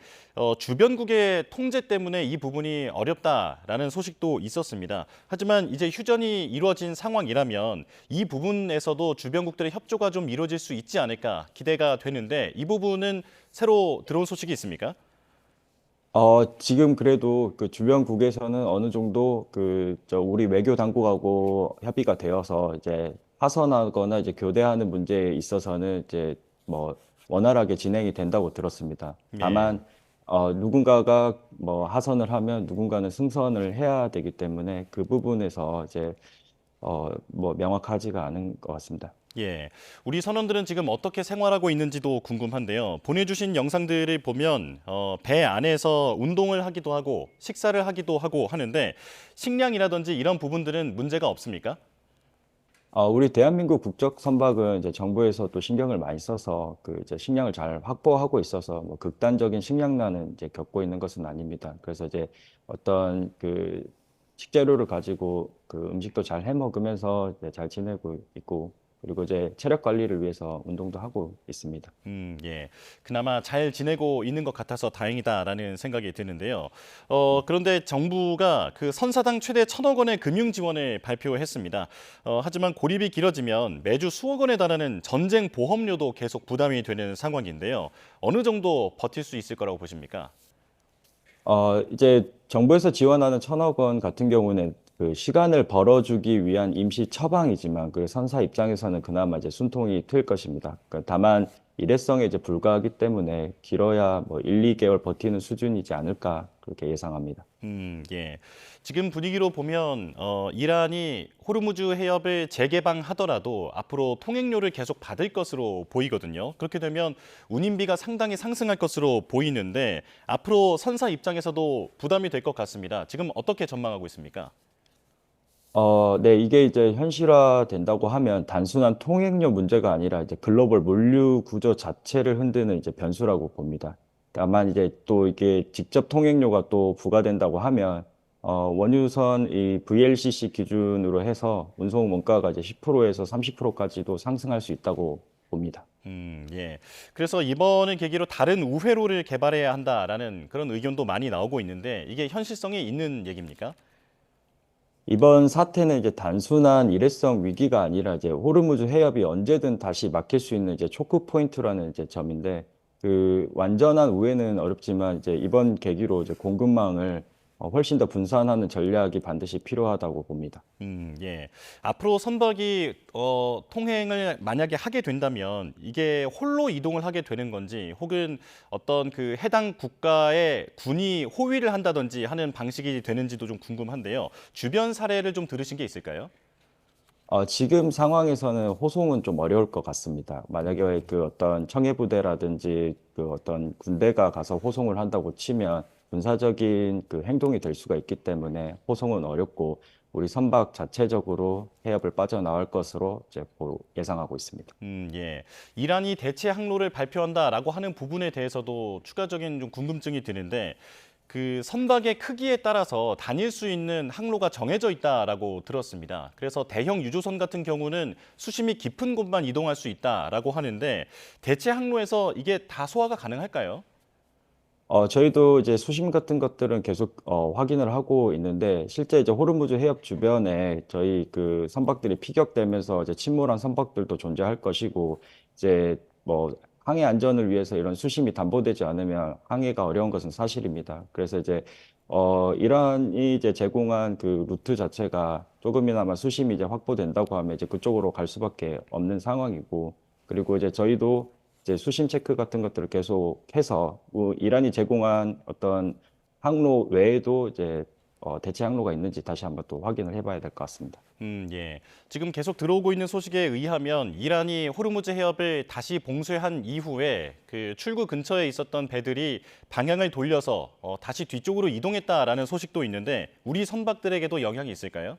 주변국의 통제 때문에 이 부분이 어렵다라는 소식도 있었습니다. 하지만 이제 휴전이 이루어진 상황이라면 이 부분에서도 주변국들의 협조가 좀 이루어질 수 있지 않을까 기대가 되는데 이 부분은 새로 들어온 소식이 있습니까? 지금 그래도 그 주변국에서는 어느 정도 우리 외교 당국하고 협의가 되어서 이제 하선하거나 이제 교대하는 문제에 있어서는 이제 뭐 원활하게 진행이 된다고 들었습니다. 다만 누군가가 뭐 하선을 하면 누군가는 승선을 해야 되기 때문에 그 부분에서 이제 뭐 명확하지가 않은 것 같습니다. 예, 우리 선원들은 지금 어떻게 생활하고 있는지도 궁금한데요. 보내주신 영상들을 보면 배 안에서 운동을 하기도 하고 식사를 하기도 하고 하는데 식량이라든지 이런 부분들은 문제가 없습니까? 우리 대한민국 국적 선박은 이제 정부에서 또 신경을 많이 써서 그 이제 식량을 잘 확보하고 있어서 뭐 극단적인 식량난은 이제 겪고 있는 것은 아닙니다. 그래서 이제 어떤 그 식재료를 가지고 그 음식도 잘 해 먹으면서 이제 잘 지내고 있고 그리고 이제 체력 관리를 위해서 운동도 하고 있습니다. 예. 그나마 잘 지내고 있는 것 같아서 다행이다라는 생각이 드는데요. 그런데 정부가 그 선사당 최대 1,000억 원의 금융 지원을 발표했습니다. 하지만 고립이 길어지면 매주 수억 원에 달하는 전쟁 보험료도 계속 부담이 되는 상황인데요. 어느 정도 버틸 수 있을 거라고 보십니까? 이제 정부에서 지원하는 1,000억 원 같은 경우는 그 시간을 벌어주기 위한 임시 처방이지만 그 선사 입장에서는 그나마 이제 숨통이 트일 것입니다. 그러니까 다만 일회성에 이제 불과하기 때문에 길어야 뭐 1, 2개월 버티는 수준이지 않을까 그렇게 예상합니다. 예. 지금 분위기로 보면 이란이 호르무즈 해협을 재개방하더라도 앞으로 통행료를 계속 받을 것으로 보이거든요. 그렇게 되면 운임비가 상당히 상승할 것으로 보이는데 앞으로 선사 입장에서도 부담이 될 것 같습니다. 지금 어떻게 전망하고 있습니까? 네, 이게 이제 현실화 된다고 하면 단순한 통행료 문제가 아니라 이제 글로벌 물류 구조 자체를 흔드는 이제 변수라고 봅니다. 다만 이제 또 이게 직접 통행료가 또 부과된다고 하면 원유선 이 VLCC 기준으로 해서 운송 원가가 이제 10%에서 30%까지도 상승할 수 있다고 봅니다. 예. 그래서 이번을 계기로 다른 우회로를 개발해야 한다라는 그런 의견도 많이 나오고 있는데 이게 현실성이 있는 얘기입니까? 이번 사태는 이제 단순한 일회성 위기가 아니라 이제 호르무즈 해협이 언제든 다시 막힐 수 있는 이제 초크 포인트라는 이제 점인데 그 완전한 우회는 어렵지만 이제 이번 계기로 이제 공급망을 훨씬 더 분산하는 전략이 반드시 필요하다고 봅니다. 예. 앞으로 선박이 통행을 만약에 하게 된다면 이게 홀로 이동을 하게 되는 건지 혹은 어떤 그 해당 국가의 군이 호위를 한다든지 하는 방식이 되는지도 좀 궁금한데요. 주변 사례를 좀 들으신 게 있을까요? 지금 상황에서는 호송은 좀 어려울 것 같습니다. 만약에 그 어떤 청해부대라든지 그 어떤 군대가 가서 호송을 한다고 치면 군사적인 그 행동이 될 수가 있기 때문에 호송은 어렵고 우리 선박 자체적으로 해협을 빠져나올 것으로 이제 예상하고 있습니다. 예. 이란이 대체 항로를 발표한다라고 하는 부분에 대해서도 추가적인 좀 궁금증이 드는데 그 선박의 크기에 따라서 다닐 수 있는 항로가 정해져 있다라고 들었습니다. 그래서 대형 유조선 같은 경우는 수심이 깊은 곳만 이동할 수 있다라고 하는데 대체 항로에서 이게 다 소화가 가능할까요? 저희도 이제 수심 같은 것들은 계속 확인을 하고 있는데 실제 이제 호르무즈 해협 주변에 저희 그 선박들이 피격되면서 이제 침몰한 선박들도 존재할 것이고 이제 뭐 항해 안전을 위해서 이런 수심이 담보되지 않으면 항해가 어려운 것은 사실입니다. 그래서 이제 이란이 이제 제공한 그 루트 자체가 조금이나마 수심이 이제 확보된다고 하면 이제 그쪽으로 갈 수밖에 없는 상황이고 그리고 이제 저희도 이제 수심 체크 같은 것들을 계속 해서 이란이 제공한 어떤 항로 외에도 이제 대체 항로가 있는지 다시 한번 또 확인을 해봐야 될 것 같습니다. 예. 지금 계속 들어오고 있는 소식에 의하면 이란이 호르무즈 해협을 다시 봉쇄한 이후에 그 출구 근처에 있었던 배들이 방향을 돌려서 다시 뒤쪽으로 이동했다라는 소식도 있는데 우리 선박들에게도 영향이 있을까요?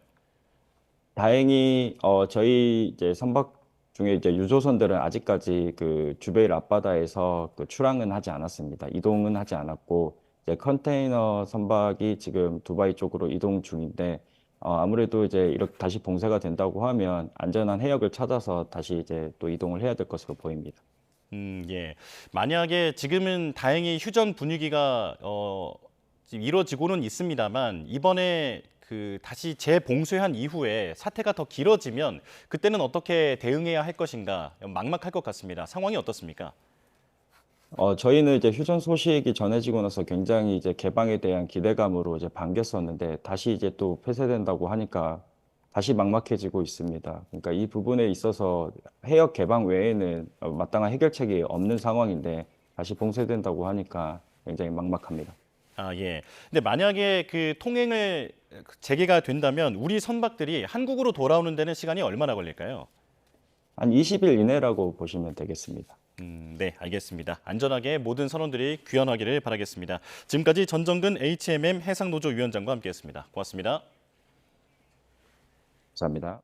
다행히 저희 이제 선박 중에 이제 유조선들은 아직까지 그 주베일 앞바다에서 그 출항은 하지 않았습니다. 이동은 하지 않았고 이제 컨테이너 선박이 지금 두바이 쪽으로 이동 중인데 아무래도 이제 이렇게 다시 봉쇄가 된다고 하면 안전한 해역을 찾아서 다시 이제 또 이동을 해야 될 것으로 보입니다. 예. 만약에 지금은 다행히 휴전 분위기가 지금 이루어지고는 있습니다만 이번에 그 다시 재봉쇄한 이후에 사태가 더 길어지면 그때는 어떻게 대응해야 할 것인가 막막할 것 같습니다. 상황이 어떻습니까? 저희는 이제 휴전 소식이 전해지고 나서 굉장히 이제 개방에 대한 기대감으로 이제 반겼었는데 다시 이제 또 폐쇄된다고 하니까 다시 막막해지고 있습니다. 그러니까 이 부분에 있어서 해역 개방 외에는 마땅한 해결책이 없는 상황인데 다시 봉쇄된다고 하니까 굉장히 막막합니다. 예. 근데 만약에 그 통행을 재개가 된다면 우리 선박들이 한국으로 돌아오는 데는 시간이 얼마나 걸릴까요? 한 20일 이내라고 보시면 되겠습니다. 네, 알겠습니다. 안전하게 모든 선원들이 귀환하기를 바라겠습니다. 지금까지 전정근 HMM 해상노조 위원장과 함께했습니다. 고맙습니다. 감사합니다.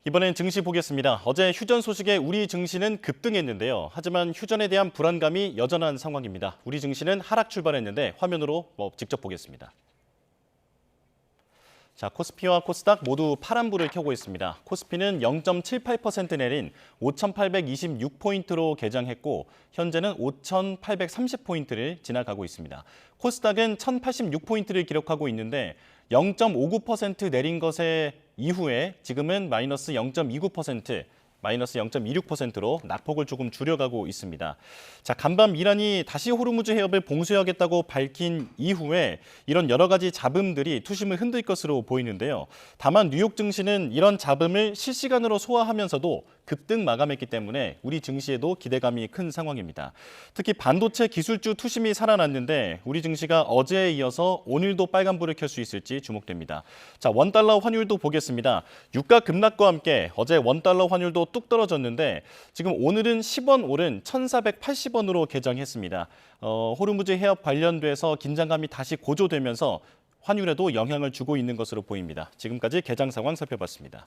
이번엔 증시 보겠습니다. 어제 휴전 소식에 우리 증시는 급등했는데요. 하지만 휴전에 대한 불안감이 여전한 상황입니다. 우리 증시는 하락 출발했는데 화면으로 직접 보겠습니다. 자, 코스피와 코스닥 모두 파란불을 켜고 있습니다. 코스피는 0.78% 내린 5,826포인트로 개장했고 현재는 5,830포인트를 지나가고 있습니다. 코스닥은 1,086포인트를 기록하고 있는데 0.59% 내린 것에 이후에 지금은 마이너스 0.29%, 마이너스 0.26%로 낙폭을 조금 줄여가고 있습니다. 자, 간밤 이란이 다시 호르무즈 해협을 봉쇄하겠다고 밝힌 이후에 이런 여러 가지 잡음들이 투심을 흔들 것으로 보이는데요. 다만 뉴욕 증시는 이런 잡음을 실시간으로 소화하면서도 급등 마감했기 때문에 우리 증시에도 기대감이 큰 상황입니다. 특히 반도체 기술주 투심이 살아났는데 우리 증시가 어제에 이어서 오늘도 빨간불을 켤 수 있을지 주목됩니다. 자, 원달러 환율도 보겠습니다. 유가 급락과 함께 어제 원달러 환율도 뚝 떨어졌는데 지금 오늘은 10원 오른 1,480원으로 개장했습니다. 호르무즈 해협 관련돼서 긴장감이 다시 고조되면서 환율에도 영향을 주고 있는 것으로 보입니다. 지금까지 개장 상황 살펴봤습니다.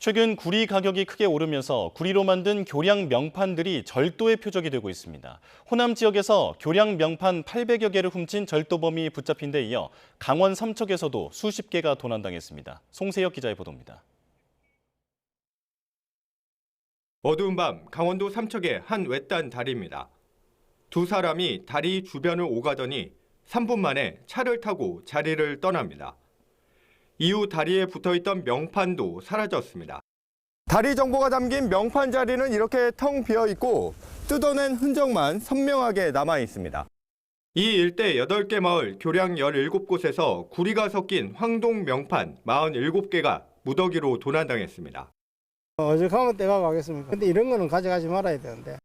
최근 구리 가격이 크게 오르면서 구리로 만든 교량 명판들이 절도의 표적이 되고 있습니다. 호남 지역에서 교량 명판 800여 개를 훔친 절도범이 붙잡힌 데 이어 강원 삼척에서도 수십 개가 도난당했습니다. 송세혁 기자의 보도입니다. 어두운 밤 강원도 삼척의 한 외딴 다리입니다. 두 사람이 다리 주변을 오가더니 3분 만에 차를 타고 자리를 떠납니다. 이후 다리에 붙어있던 명판도 사라졌습니다. 다리 정보가 담긴 명판 자리는 이렇게 텅 비어 있고 뜯어낸 흔적만 선명하게 남아 있습니다. 이 일대 8개 마을 교량 17곳에서 구리가 섞인 황동 명판 47개가 무더기로 도난당했습니다. 어죽하면 때가 가겠습니까? 근데 이런 거는 가져가지 말아야 되는데.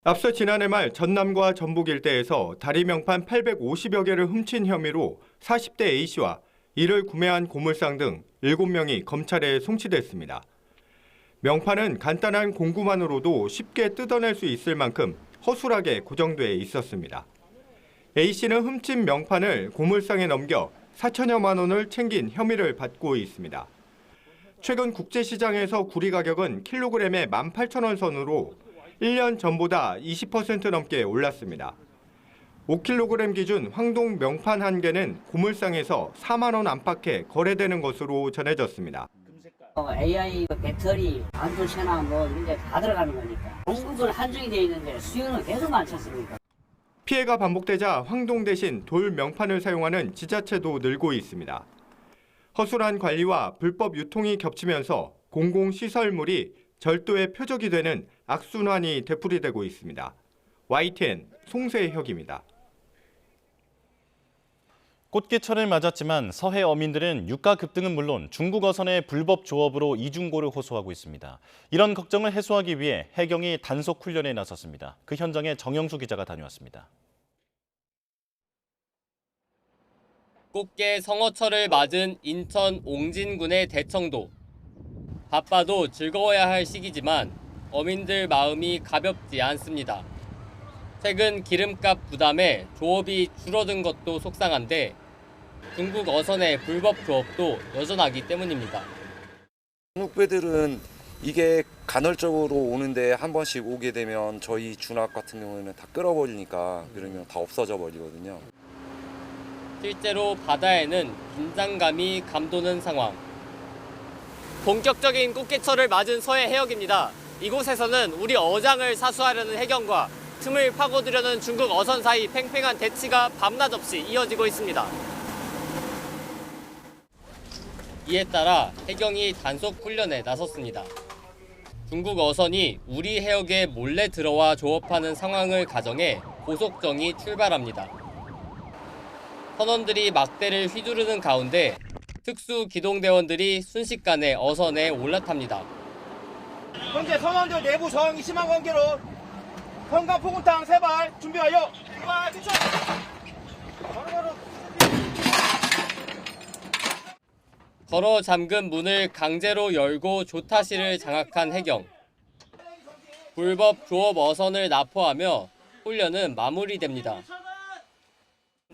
앞서 지난해 말 전남과 전북 일대에서 다리 명판 850여 개를 훔친 혐의로 40대 A씨와 이를 구매한 고물상 등 7명이 검찰에 송치됐습니다. 명판은 간단한 공구만으로도 쉽게 뜯어낼 수 있을 만큼 허술하게 고정돼 있었습니다. A씨는 훔친 명판을 고물상에 넘겨 4천여만 원을 챙긴 혐의를 받고 있습니다. 최근 국제시장에서 구리 가격은 킬로그램에 18,000원 선으로 1년 전보다 20% 넘게 올랐습니다. 5kg 기준 황동 명판 한 개는 고물상에서 4만 원 안팎에 거래되는 것으로 전해졌습니다. AI, 배터리, 반도체나 뭐 이런 데 다 들어가는 거니까 공급은 한정이 돼 있는데 수요는 계속 많지 않습니까? 피해가 반복되자 황동 대신 돌 명판을 사용하는 지자체도 늘고 있습니다. 허술한 관리와 불법 유통이 겹치면서 공공시설물이 절도의 표적이 되는 악순환이 되풀이되고 있습니다. YTN 송세혁입니다. 꽃게철을 맞았지만 서해 어민들은 유가 급등은 물론 중국 어선의 불법 조업으로 이중고를 호소하고 있습니다. 이런 걱정을 해소하기 위해 해경이 단속 훈련에 나섰습니다. 그 현장에 정영수 기자가 다녀왔습니다. 꽃게 성어철을 맞은 인천 옹진군의 대청도. 바빠도 즐거워야 할 시기지만 어민들 마음이 가볍지 않습니다. 최근 기름값 부담에 조업이 줄어든 것도 속상한데 중국 어선의 불법 조업도 여전하기 때문입니다. 중국 배들은 이게 간헐적으로 오는데 한 번씩 오게 되면 저희 준합 같은 경우에는 다 끌어버리니까 그러면 다 없어져 버리거든요. 실제로 바다에는 긴장감이 감도는 상황. 본격적인 꽃게철을 맞은 서해 해역입니다. 이곳에서는 우리 어장을 사수하려는 해경과 틈을 파고들려는 중국 어선 사이 팽팽한 대치가 밤낮 없이 이어지고 있습니다. 이에 따라 해경이 단속 훈련에 나섰습니다. 중국 어선이 우리 해역에 몰래 들어와 조업하는 상황을 가정해 고속정이 출발합니다. 선원들이 막대를 휘두르는 가운데 특수기동대원들이 순식간에 어선에 올라탑니다. 현재 선원들 내부 저항이 심한 관계로 현관 포근탕 3발 준비 완료. 3발 투척. 걸어 잠근 문을 강제로 열고 조타실을 장악한 해경. 불법 조업 어선을 납포하며 훈련은 마무리됩니다.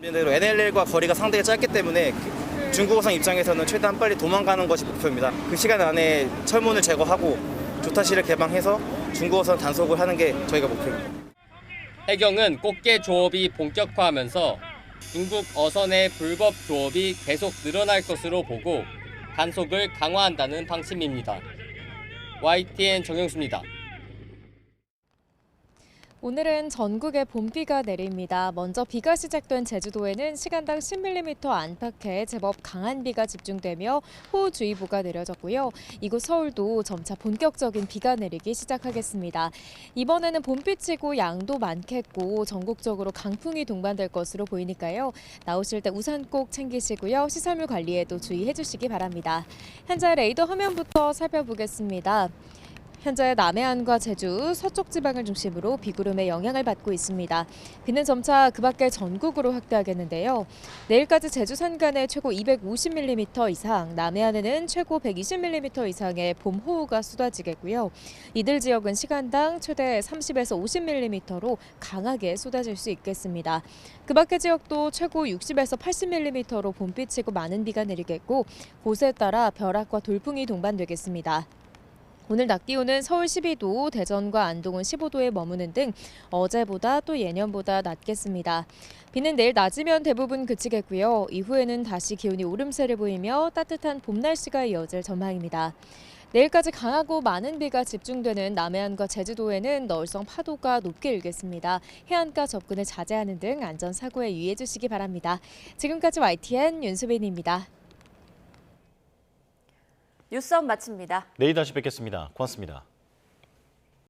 NLL과 거리가 상당히 짧기 때문에 중국 어선 입장에서는 최대한 빨리 도망가는 것이 목표입니다. 그 시간 안에 철문을 제거하고 조타실을 개방해서 중국 어선 단속을 하는 게 저희가 목표입니다. 해경은 꽃게 조업이 본격화하면서 중국 어선의 불법 조업이 계속 늘어날 것으로 보고 단속을 강화한다는 방침입니다. YTN 정영수입니다. 오늘은 전국에 봄비가 내립니다. 먼저 비가 시작된 제주도에는 시간당 10mm 안팎의 제법 강한 비가 집중되며 호우주의보가 내려졌고요. 이곳 서울도 점차 본격적인 비가 내리기 시작하겠습니다. 이번에는 봄비치고 양도 많겠고 전국적으로 강풍이 동반될 것으로 보이니까요. 나오실 때 우산 꼭 챙기시고요. 시설물 관리에도 주의해 주시기 바랍니다. 현재 레이더 화면부터 살펴보겠습니다. 현재 남해안과 제주, 서쪽 지방을 중심으로 비구름의 영향을 받고 있습니다. 비는 점차 그 밖에 전국으로 확대하겠는데요. 내일까지 제주 산간에 최고 250mm 이상, 남해안에는 최고 120mm 이상의 봄호우가 쏟아지겠고요. 이들 지역은 시간당 최대 30에서 50mm로 강하게 쏟아질 수 있겠습니다. 그 밖의 지역도 최고 60에서 80mm로 봄비치고 많은 비가 내리겠고 곳에 따라 벼락과 돌풍이 동반되겠습니다. 오늘 낮 기온은 서울 12도, 대전과 안동은 15도에 머무는 등 어제보다 또 예년보다 낮겠습니다. 비는 내일 낮이면 대부분 그치겠고요. 이후에는 다시 기온이 오름세를 보이며 따뜻한 봄 날씨가 이어질 전망입니다. 내일까지 강하고 많은 비가 집중되는 남해안과 제주도에는 널성 파도가 높게 일겠습니다. 해안가 접근을 자제하는 등 안전사고에 유의해 주시기 바랍니다. 지금까지 YTN 윤수빈입니다. 뉴스업 마칩니다. 내일 다시 뵙겠습니다. 고맙습니다.